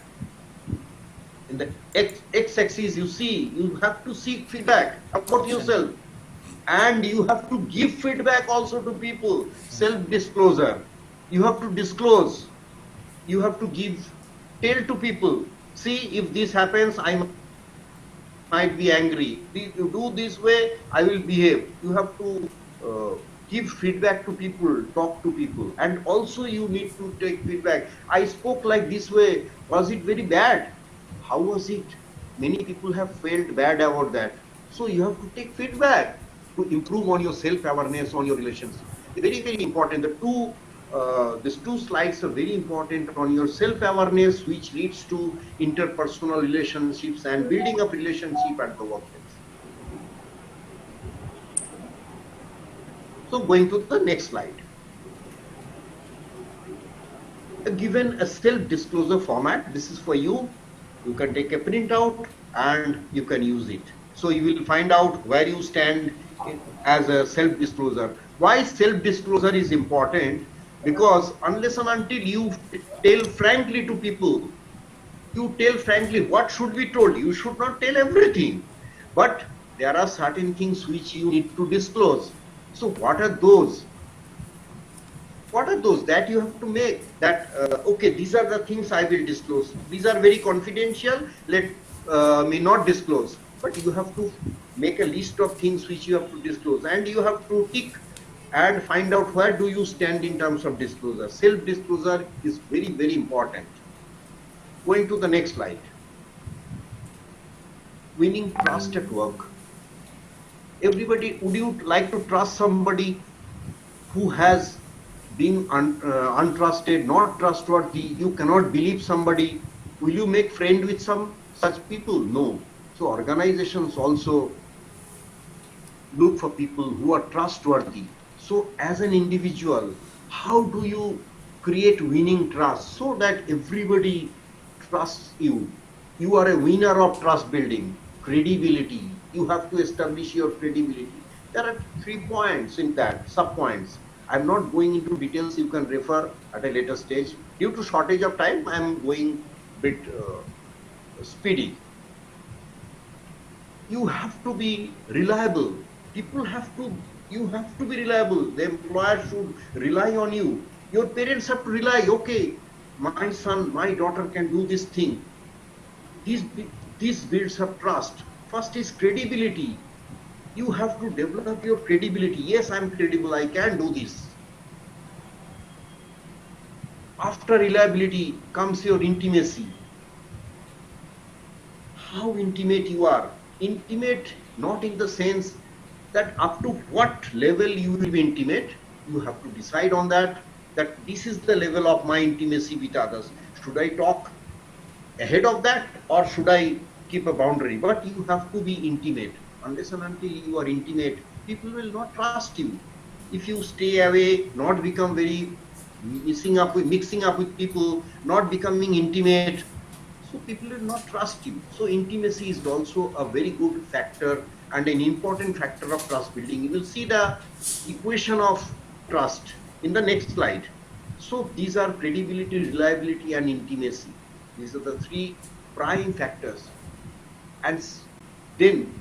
In the x-axis, you see, you have to seek feedback about yourself. And you have to give feedback also to people. Self-disclosure. You have to disclose. You have to tell to people. See, if this happens, I might be angry. If you do this way, I will behave. You have to give feedback to people, talk to people. And also you need to take feedback. I spoke like this way. Was it very bad? How was it? Many people have felt bad about that. So you have to take feedback to improve on your self-awareness, on your relationship. Very, very important. These 2 slides are very important on your self-awareness, which leads to interpersonal relationships and building up relationship at the workplace. So going to the next slide. Given a self-disclosure format, this is for you. You can take a printout and you can use it. So you will find out where you stand as a self-disclosure. Why self-disclosure is important? Because unless and until you tell frankly to people, you tell frankly what should be told. You should not tell everything. But there are certain things which you need to disclose. So what are those? What are those that you have to make? That, okay, these are the things I will disclose. These are very confidential. Let me not disclose. but you have to make a list of things which you have to disclose, and you have to tick and find out where do you stand in terms of disclosure. Self-disclosure is very, very important. Going to the next slide. Winning trust at work. Everybody, would you like to trust somebody who has been untrusted, not trustworthy? You cannot believe somebody. Will you make friend with some such people? No. So organizations also look for people who are trustworthy. So as an individual, how do you create winning trust so that everybody trusts you? You are a winner of trust building. Credibility. You have to establish your credibility. There are 3 points in that, sub-points. I'm not going into details, you can refer at a later stage. Due to shortage of time, I'm going a bit speedy. You have to be reliable. You have to be reliable. The employer should rely on you. Your parents have to rely, okay, my son, my daughter can do this thing. These builds up trust. First is credibility. You have to develop your credibility. Yes, I'm credible, I can do this. After reliability comes your intimacy. How intimate you are. Intimate not in the sense that up to what level you will be intimate. You have to decide on that this is the level of my intimacy with others. Should I talk ahead of that or should I keep a boundary? But you have to be intimate. Unless and until you are intimate, people will not trust you. If you stay away, not become very mixing up with people, not becoming intimate, so people will not trust you. So intimacy is also a very good factor and an important factor of trust building. You will see the equation of trust in the next slide. So these are credibility, reliability, and intimacy. These are the 3 prime factors. And then,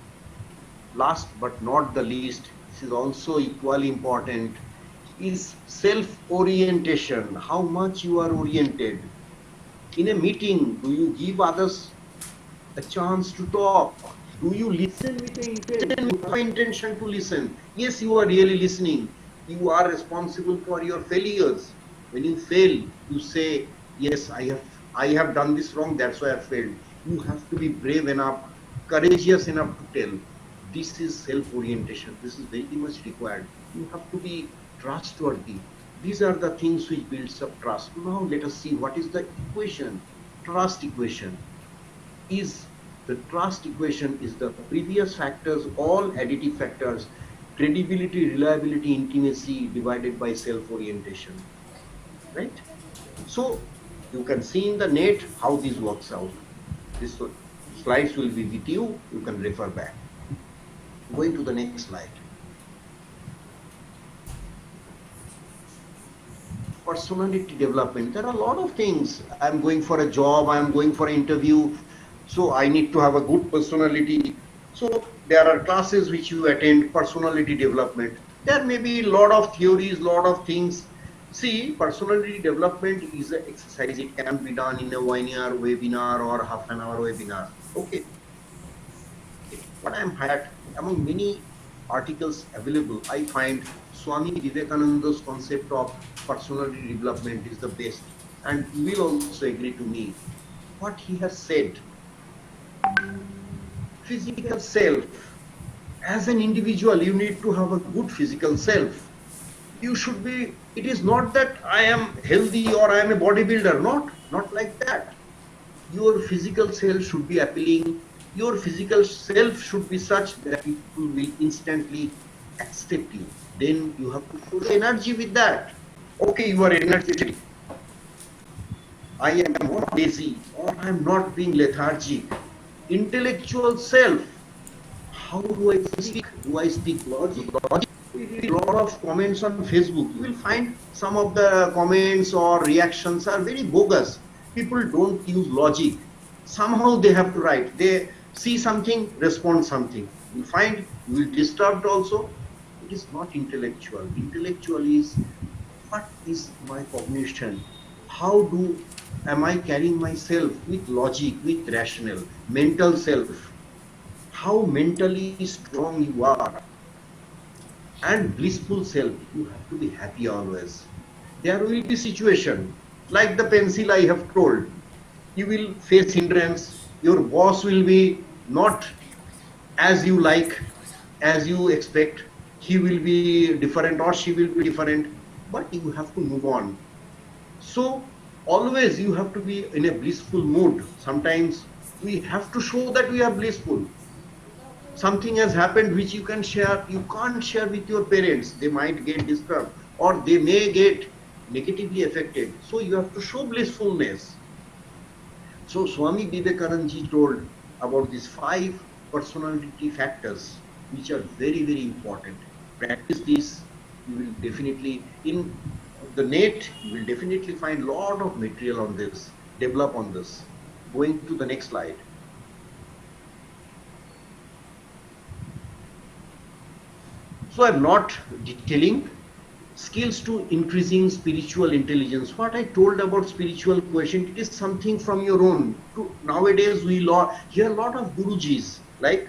last but not the least, this is also equally important, is self-orientation. How much you are oriented. In a meeting, do you give others a chance to talk? Do you listen with the intention to listen? Yes, you are really listening. You are responsible for your failures. When you fail, you say, yes, I have done this wrong, that's why I failed. You have to be brave enough, courageous enough to tell. This is self-orientation. This is very much required. You have to be trustworthy. These are the things which builds up trust. Now let us see what is the equation. Trust equation. The trust equation is the previous factors, all additive factors, credibility, reliability, intimacy divided by self-orientation. Right? So you can see in the net how this works out. This slides will be with you. You can refer back. Going to the next slide. Personality development. There are a lot of things. I'm going for a job. I'm going for an interview. So I need to have a good personality. So there are classes which you attend, personality development. There may be a lot of theories, lot of things. See, personality development is an exercise. It can be done in a 1-hour webinar or half an hour webinar. Okay. What I'm at, among many articles available, I find Swami Vivekananda's concept of personality development is the best. And you will also agree to me. What he has said, physical self. As an individual, you need to have a good physical self. You should be, it is not that I am healthy or I am a bodybuilder, not like that. Your physical self should be appealing. Your physical self should be such that people will instantly accept you. Then you have to show energy with that. Okay, you are energetic. I am not lazy or I am not being lethargic. Intellectual self. How do I speak? Do I speak logic? A lot of comments on Facebook. You will find some of the comments or reactions are very bogus. People don't use logic. Somehow they have to write. They see something, respond something. You find you will disturbed also. It is not intellectual. Intellectual is what is my cognition? How am I carrying myself with logic, with rational, mental self? how mentally strong you are, and blissful self. You have to be happy always. There will be situation like the pencil I have told. You will face hindrance. Your boss will be not as you like, as you expect. He will be different or she will be different, but you have to move on. So always you have to be in a blissful mood. Sometimes we have to show that we are blissful. Something has happened which you can share, you can't share with your parents. They might get disturbed or they may get negatively affected. So you have to show blissfulness. So Swami Vivekananda ji told about these 5 personality factors which are very, very important. Practice this, you will definitely, in the net, you will definitely find a lot of material on this, develop on this. Going to the next slide. So I'm not detailing skills to increasing spiritual intelligence. What I told about spiritual quotient, it is something from your own. Nowadays we hear a lot of Gurujis like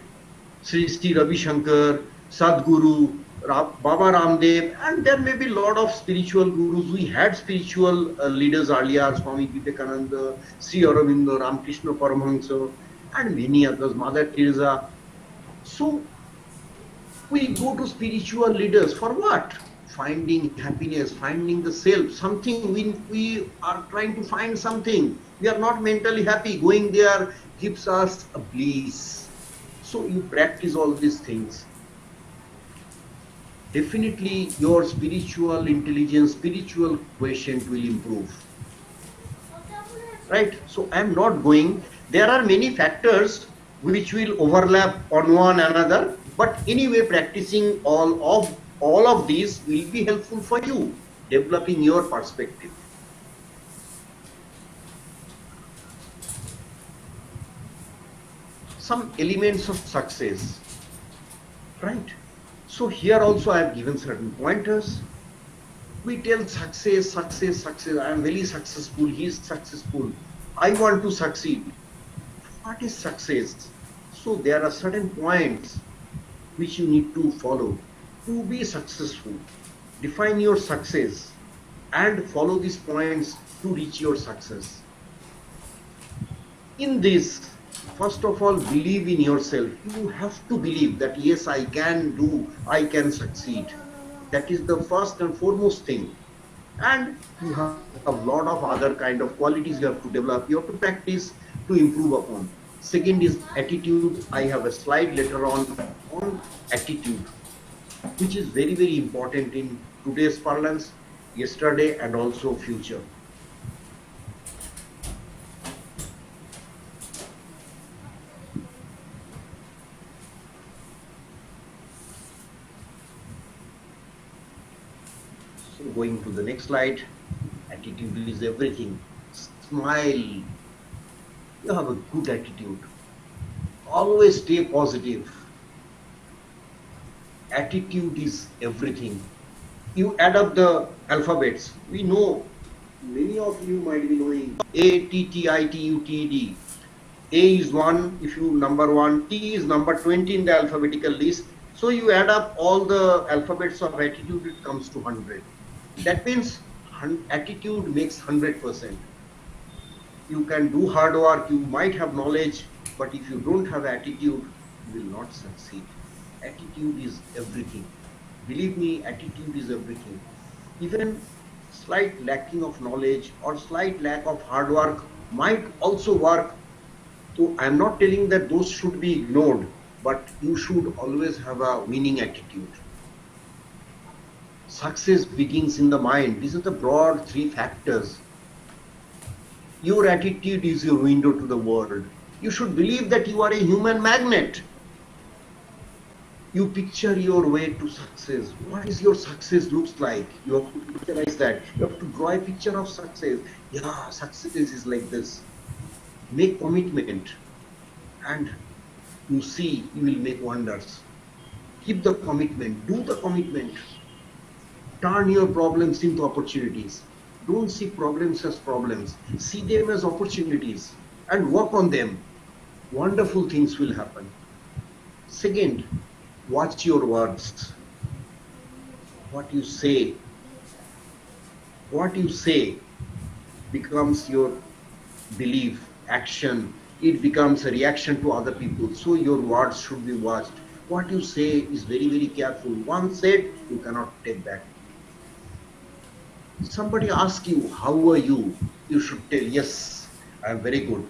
Sri Ravi Shankar, Sadhguru, Baba Ramdev, and there may be a lot of spiritual gurus. We had spiritual leaders earlier, Swami Vivekananda, Sri Aurobindo, Ramakrishna Paramahansa, and many others, Mother Teresa. So we go to spiritual leaders for what? Finding happiness, finding the self, something we are trying to find something. We are not mentally happy. Going there gives us a bliss. So you practice all these things. Definitely your spiritual intelligence, spiritual quotient will improve. Right? So I am not going. There are many factors which will overlap on one another. But anyway, practicing all of these will be helpful for you, developing your perspective. Some elements of success, right? So here also I have given certain pointers. We tell success, success, success. I am very successful, he is successful. I want to succeed. What is success? So there are certain points which you need to follow to be successful. Define your success and follow these points to reach your success. In this, first of all, believe in yourself. You have to believe that yes, I can do, I can succeed. That is the first and foremost thing. And you have a lot of other kind of qualities you have to develop, you have to practice to improve upon. Second is attitude. I have a slide later on attitude, which is very, very important in today's parlance, yesterday and also future. So going to the next slide, attitude is everything. Smile. You have a good attitude. Always stay positive. Attitude is everything. You add up the alphabets. We know, many of you might be knowing A, T, T, I, T, U, T, D. A is 1, if you number 1. T is number 20 in the alphabetical list. So you add up all the alphabets of attitude, it comes to 100. That means attitude makes 100%. You can do hard work, you might have knowledge, but if you don't have attitude, you will not succeed. Attitude is everything. Believe me, attitude is everything. Even slight lacking of knowledge or slight lack of hard work might also work. So I'm not telling that those should be ignored, but you should always have a winning attitude. Success begins in the mind. These are the broad 3 factors. Your attitude is your window to the world. You should believe that you are a human magnet. You picture your way to success. What is your success looks like? You have to picturize that. You have to draw a picture of success. Yeah, success is like this. Make commitment and you see you will make wonders. Keep the commitment. Do the commitment. Turn your problems into opportunities. Don't see problems as problems. See them as opportunities and work on them. Wonderful things will happen. Second, watch your words. What you say. What you say becomes your belief, action. It becomes a reaction to other people. So your words should be watched. What you say is very, very careful. Once said, you cannot take back. Somebody asks you, how are you? You should tell, yes, I am very good.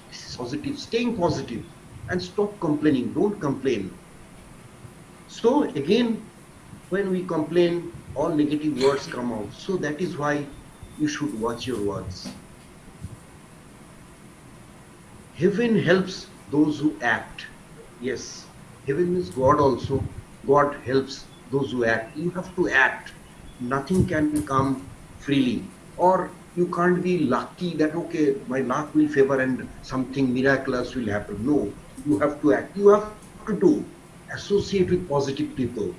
This is positive, staying positive, and stop complaining. Don't complain. So again, when we complain, all negative words come out. So that is why you should watch your words. Heaven helps those who act. Yes, heaven means God also. God helps those who act. You have to act. Nothing can come freely. Or you can't be lucky that, okay, my luck will favor and something miraculous will happen. No, you have to act. You have to do. Associate with positive people.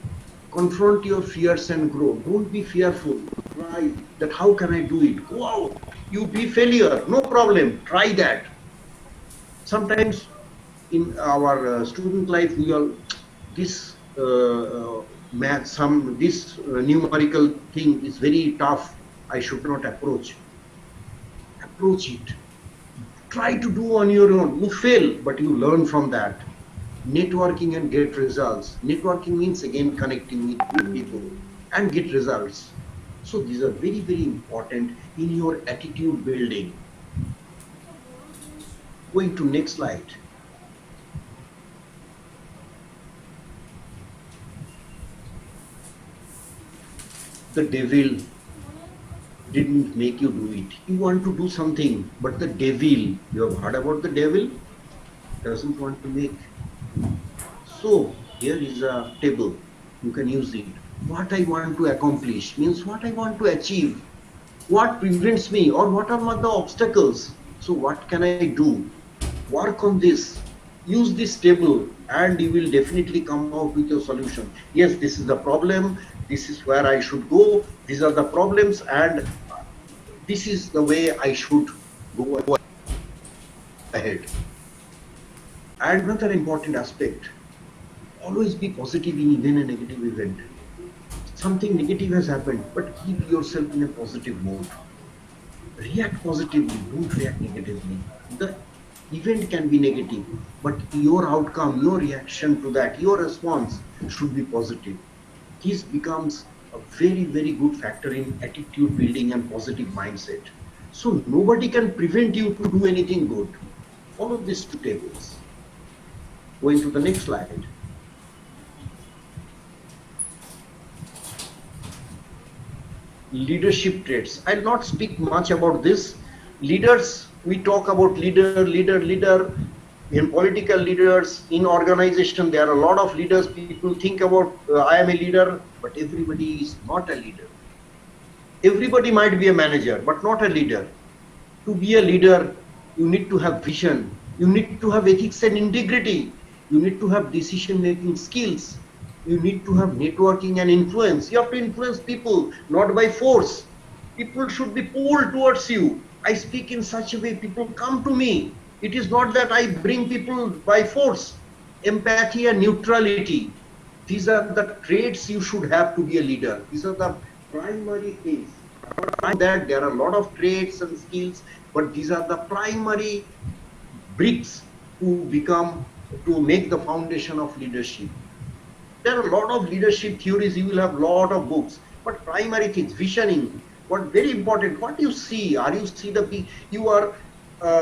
Confront your fears and grow. Don't be fearful. Try that. How can I do it? Go out. You be failure. No problem. Try that. Sometimes in our student life, we all this math, this numerical thing is very tough. I should not approach. Approach it. Try to do on your own. You fail, but you learn from that. Networking and get results. Networking means again connecting with good people and get results. So these are very, very important in your attitude building. Going to next slide. The devil didn't make you do it. You want to do something, but the devil, you have heard about the devil, doesn't want to make. So here is a table. You can use it. What I want to accomplish means what I want to achieve. What prevents me or what are the obstacles? So what can I do? Work on this. Use this table and you will definitely come out with your solution. Yes, this is the problem. This is where I should go. These are the problems and this is the way I should go ahead. And another important aspect, always be positive in even a negative event. Something negative has happened, but keep yourself in a positive mode. React positively, don't react negatively. The event can be negative, but your outcome, your reaction to that, your response should be positive. This becomes a very, very good factor in attitude building and positive mindset. So nobody can prevent you to do anything good. Follow these two tables. Going to the next slide. Leadership traits. I'll not speak much about this. Leaders, we talk about leader. In political leaders, in organization, there are a lot of leaders. People think about, I am a leader, but everybody is not a leader. Everybody might be a manager, but not a leader. To be a leader, you need to have vision. You need to have ethics and integrity. You need to have decision-making skills. You need to have networking and influence. You have to influence people, not by force. People should be pulled towards you. I speak in such a way, people come to me. It is not that I bring people by force. Empathy and neutrality. These are the traits you should have to be a leader. These are the primary things. Apart from that, there are a lot of traits and skills, but these are the primary bricks to make the foundation of leadership. There are a lot of leadership theories. You will have a lot of books, but primary things, visioning. What very important? What you see? Are you see the? You are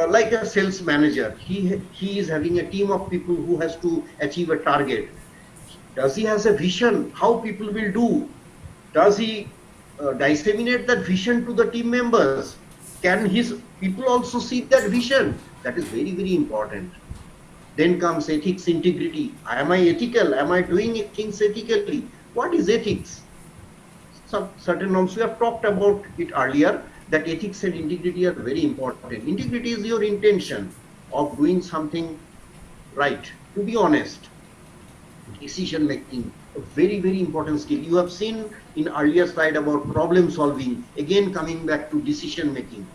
like a sales manager. He is having a team of people who has to achieve a target. Does he has a vision? How people will do? Does he disseminate that vision to the team members? Can his people also see that vision? That is very, very important. Then comes ethics, integrity. Am I ethical? Am I doing things ethically? What is ethics? Some certain norms, we have talked about it earlier, that ethics and integrity are very important. Integrity is your intention of doing something right, to be honest. Decision making, a very, very important skill. You have seen in earlier slide about problem solving, again coming back to decision making.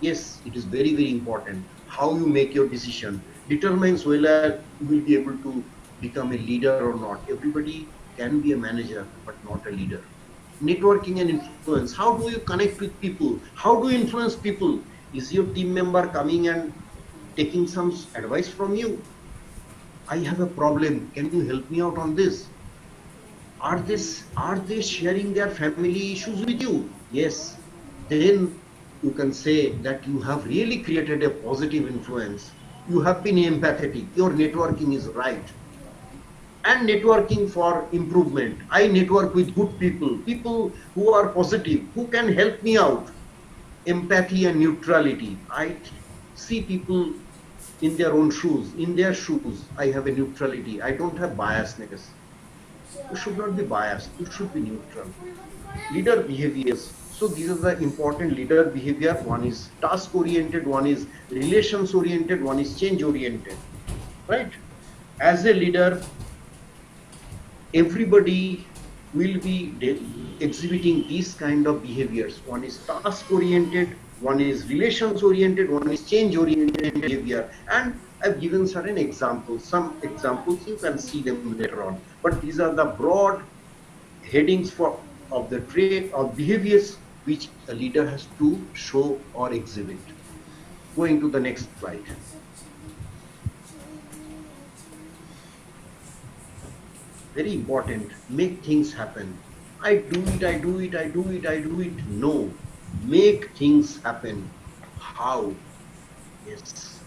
Yes, it is very, very important. How you make your decision determines whether you will be able to become a leader or not. Everybody can be a manager, but not a leader. Networking and influence. How do you connect with people? How do you influence people? Is your team member coming and taking some advice from you? I have a problem. Can you help me out on this? Are they sharing their family issues with you? Yes. Then you can say that you have really created a positive influence. You have been empathetic. Your networking is right. And networking for improvement. I network with good people, people who are positive, who can help me out. Empathy and neutrality. I see people in their own shoes. In their shoes, I have a neutrality. I don't have biasness. You should not be biased. You should be neutral. Leader behaviors. So these are the important leader behavior. One is task oriented, one is relations oriented, one is change oriented. Right? As a leader, everybody will be exhibiting these kind of behaviors. One is task oriented, one is relations oriented, one is change oriented behavior. And I've given certain examples. Some examples you can see them later on. But these are the broad headings of the trait of behaviors which a leader has to show or exhibit. Going to the next slide. Very important, make things happen. I do it. No, make things happen. How? Yes.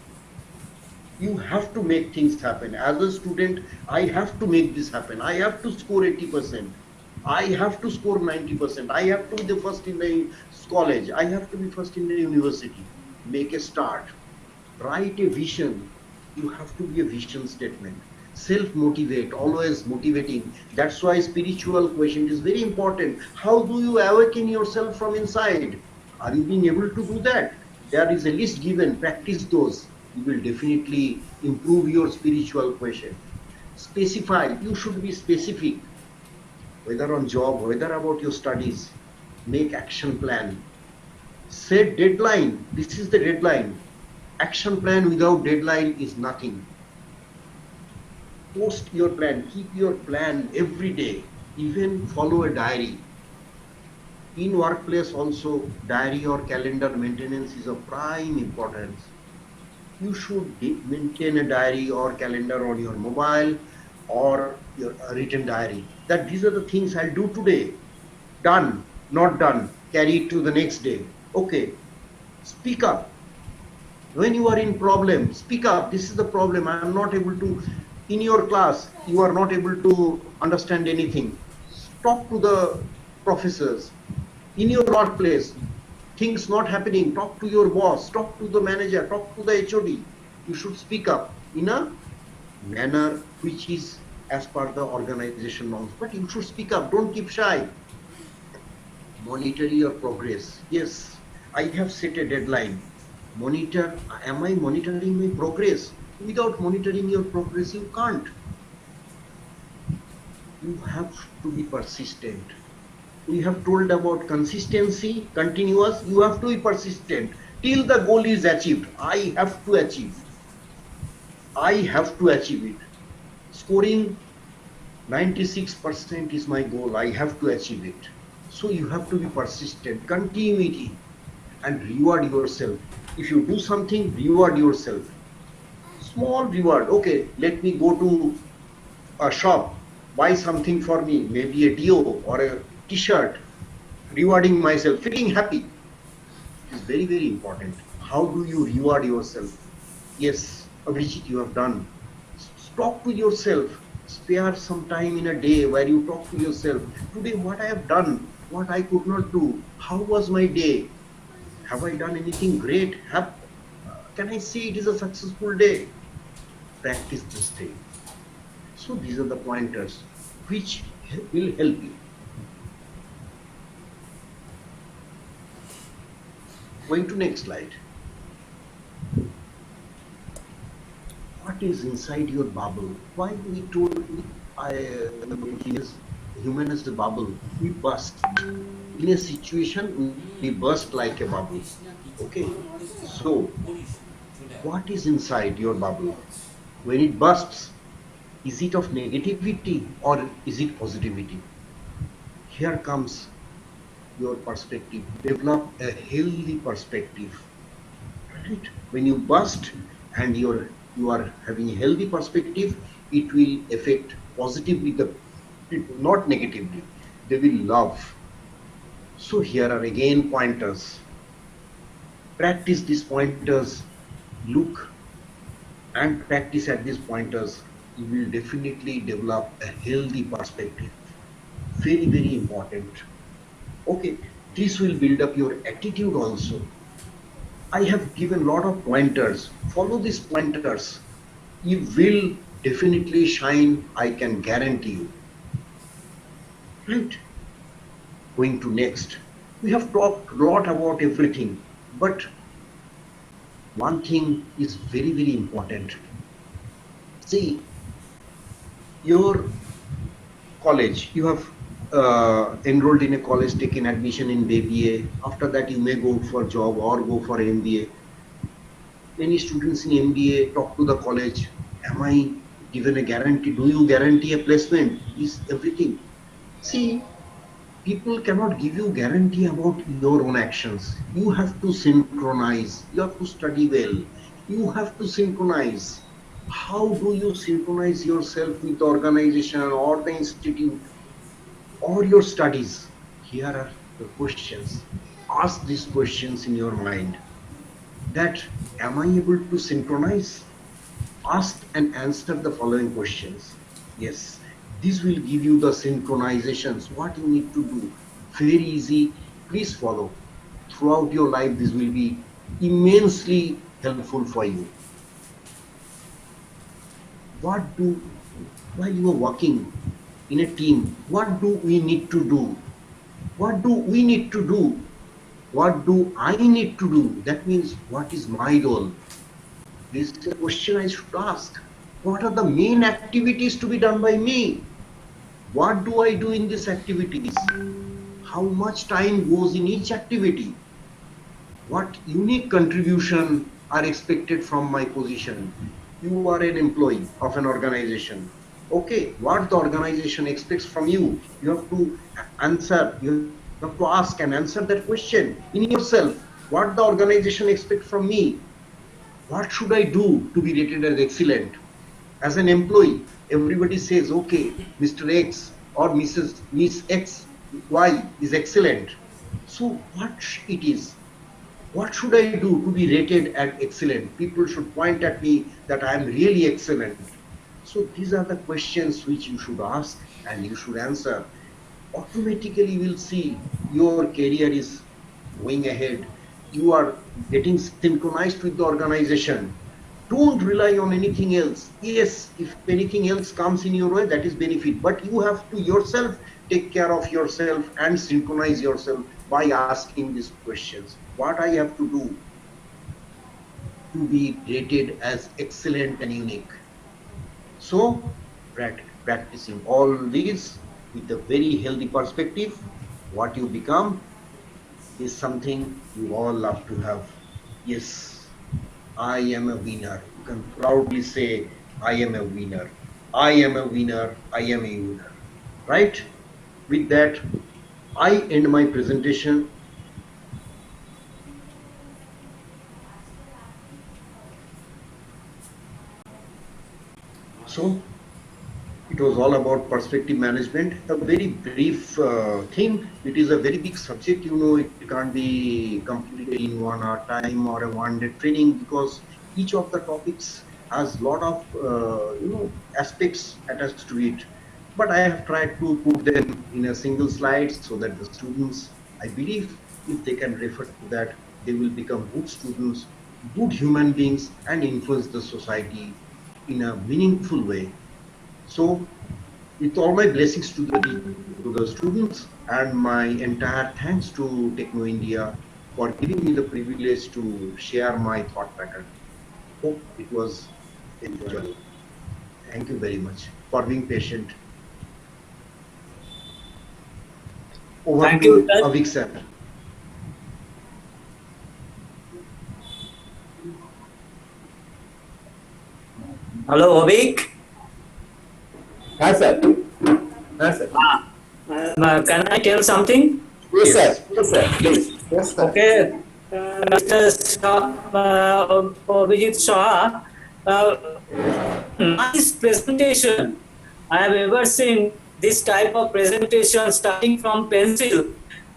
You have to make things happen. As a student, I have to make this happen. I have to score 80%. I have to score 90%. I have to be the first in the college. I have to be first in the university. Make a start. Write a vision. You have to be a vision statement. Self-motivate, always motivating. That's why spiritual quotient is very important. How do you awaken yourself from inside? Are you being able to do that? There is a list given. Practice those. You will definitely improve your spiritual quotient. Specify. You should be specific. Whether on job, whether about your studies. Make action plan. Set deadline. This is the deadline. Action plan without deadline is nothing. Post your plan, keep your plan every day, even follow a diary. In workplace also, diary or calendar maintenance is of prime importance. You should maintain a diary or calendar on your mobile or your written diary. That these are the things I'll do today. Done, not done, carry it to the next day. Okay, speak up. When you are in problem, speak up. This is the problem. I am not able to. In your class, you are not able to understand anything. Talk to the professors. In your workplace, things not happening, talk to your boss, talk to the manager, talk to the HOD. You should speak up in a manner which is as per the organization norms. But you should speak up, don't keep shy. Monitor your progress. Yes, I have set a deadline. Monitor, am I monitoring my progress? Without monitoring your progress, you can't. You have to be persistent. We have told about consistency, continuous. You have to be persistent till the goal is achieved. I have to achieve. I have to achieve it. Scoring 96% is my goal. I have to achieve it. So you have to be persistent, continuity, and reward yourself. If you do something, reward yourself. Small reward. Okay, let me go to a shop, buy something for me, maybe a deo or a t-shirt, rewarding myself, feeling happy. It is very, very important. How do you reward yourself? Yes, Abhijit, you have done. Talk to yourself. Spare some time in a day where you talk to yourself. Today, what I have done, what I could not do, how was my day? Have I done anything great? Can I say it is a successful day? Practice this day. So these are the pointers which will help you. Going to next slide. What is inside your bubble? Why we told human is the bubble? We burst. In a situation, we burst like a bubble. Okay, so what is inside your bubble? When it bursts, is it of negativity or is it positivity? Here comes your perspective. Develop a healthy perspective. Right? When you burst and you are having a healthy perspective, it will affect positively the people, not negatively. They will love. So here are again pointers. Practice these pointers. Look and practice at these pointers. You will definitely develop a healthy perspective. Very, very important. Okay, this will build up your attitude also. I have given a lot of pointers. Follow these pointers. You will definitely shine, I can guarantee you. Right? Going to next. We have talked a lot about everything, but one thing is very, very important. See, your college, you have enrolled in a college, taken admission in BBA. After that, you may go for job or go for MBA. Many students in MBA talk to the college. Am I given a guarantee? Do you guarantee a placement? Is everything. See, people cannot give you guarantee about your own actions. You have to synchronize. You have to study well. You have to synchronize. How do you synchronize yourself with the organization or the institute or your studies? Here are the questions. Ask these questions in your mind. That am I able to synchronize? Ask and answer the following questions. Yes, this will give you the synchronizations, what you need to do. Very easy. Please follow. Throughout your life, this will be immensely helpful for you. While you are working in a team, what do we need to do? What do we need to do? What do I need to do? That means, what is my role? This is a question I should ask. What are the main activities to be done by me? What do I do in these activities? How much time goes in each activity? What unique contribution are expected from my position? You are an employee of an organization. Okay, what the organization expects from you, you have to answer, you have to ask and answer that question in yourself. What the organization expects from me? What should I do to be rated as excellent? As an employee, everybody says, okay, Mr. X or Miss X, Y is excellent. So what it is? What should I do to be rated as excellent? People should point at me that I am really excellent. So these are the questions which you should ask and you should answer. Automatically you will see your career is going ahead. You are getting synchronized with the organization. Don't rely on anything else. Yes, if anything else comes in your way, that is benefit. But you have to yourself take care of yourself and synchronize yourself by asking these questions. What I have to do to be rated as excellent and unique. So, practicing all these with a very healthy perspective, what you become is something you all love to have. Yes, I am a winner. You can proudly say, I am a winner. I am a winner. I am a winner. Right? With that, I end my presentation. So, it was all about perspective management. A very brief thing. It is a very big subject. You know, it can't be completed in 1 hour time or a one-day training because each of the topics has a lot of aspects attached to it. But I have tried to put them in a single slide so that the students, I believe, if they can refer to that, they will become good students, good human beings, and influence the society in a meaningful way. So, with all my blessings to the students and my entire thanks to Techno India for giving me the privilege to share my thought pattern. Hope it was enjoyable. Thank you very much for being patient. Over Thank to you, sir. Avik sir. Hello, Ovik. Yes, sir. Yes, sir. Can I tell something? Yes, sir. Yes, sir. Please. Yes, sir. Okay, Mr. Abhijit Shah, nice presentation. I have ever seen this type of presentation starting from pencil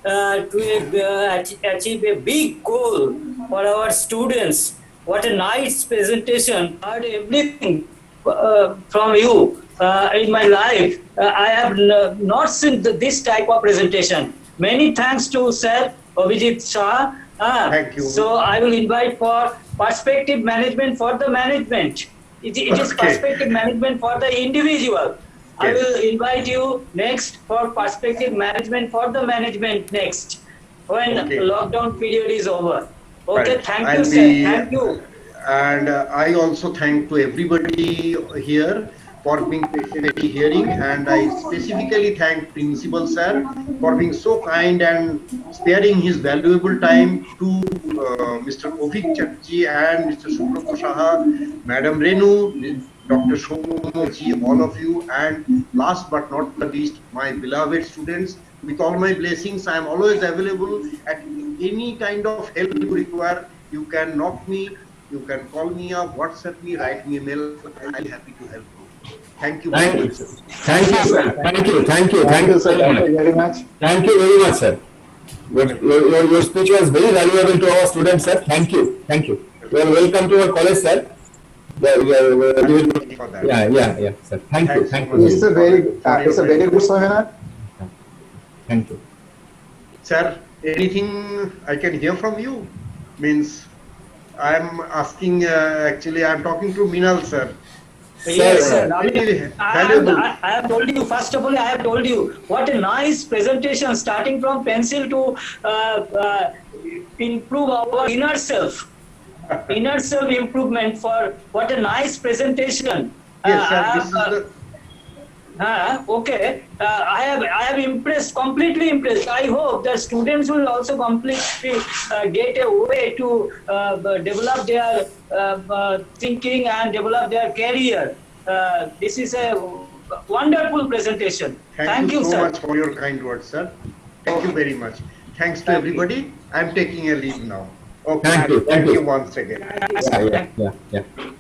to achieve a big goal for our students. What a nice presentation. I heard everything from you. In my life, I have not seen this type of presentation. Many thanks to Sir Abhijit Shah. Thank you. So I will invite for perspective management for the management. It is Okay. perspective management for the individual. I Yes. will invite you next for perspective management for the management next when Okay. lockdown period is over. Okay, Right. thank I'll you, sir. be- Thank you. And I also thank to everybody here for being patiently hearing, and I specifically thank Principal Sir for being so kind and sparing his valuable time to Mr. Ovik Chatji and Mr. Subrata Saha, Madam Renu, Dr. Shomoji, all of you, and last but not the least, my beloved students. With all my blessings, I am always available at any kind of help you require. You can knock me, you can call me up, WhatsApp me, write me a mail. I'll be happy to help you. Thank you very much, sir. Thank you, sir. Thank you, thank you, Thank you, sir. very Thank much. you very much. Thank you very much, sir. Your speech was very valuable to our students, sir. Thank you, thank you. You are welcome to our college, sir. For that. Yeah, sir. Thank you, Thanks thank so you. much. It's a very good seminar. Thank you. Sir, anything I can hear from you? Means I'm asking, actually, I'm talking to Minal, sir. Yes, sir. Very I valuable. have told you, first of all, I have told you what a nice presentation starting from pencil to improve our inner self. Inner self improvement for what a nice presentation. Yes, sir, this is the, Okay. I have impressed, completely impressed. I hope the students will also completely get a way to develop their thinking and develop their career. This is a wonderful presentation. thank you so sir. much for your kind words, sir. Thank you very much. Thanks to Thank you. everybody. I'm taking a leave now. Okay. Thank you, thank Thank you. you once again. Yeah.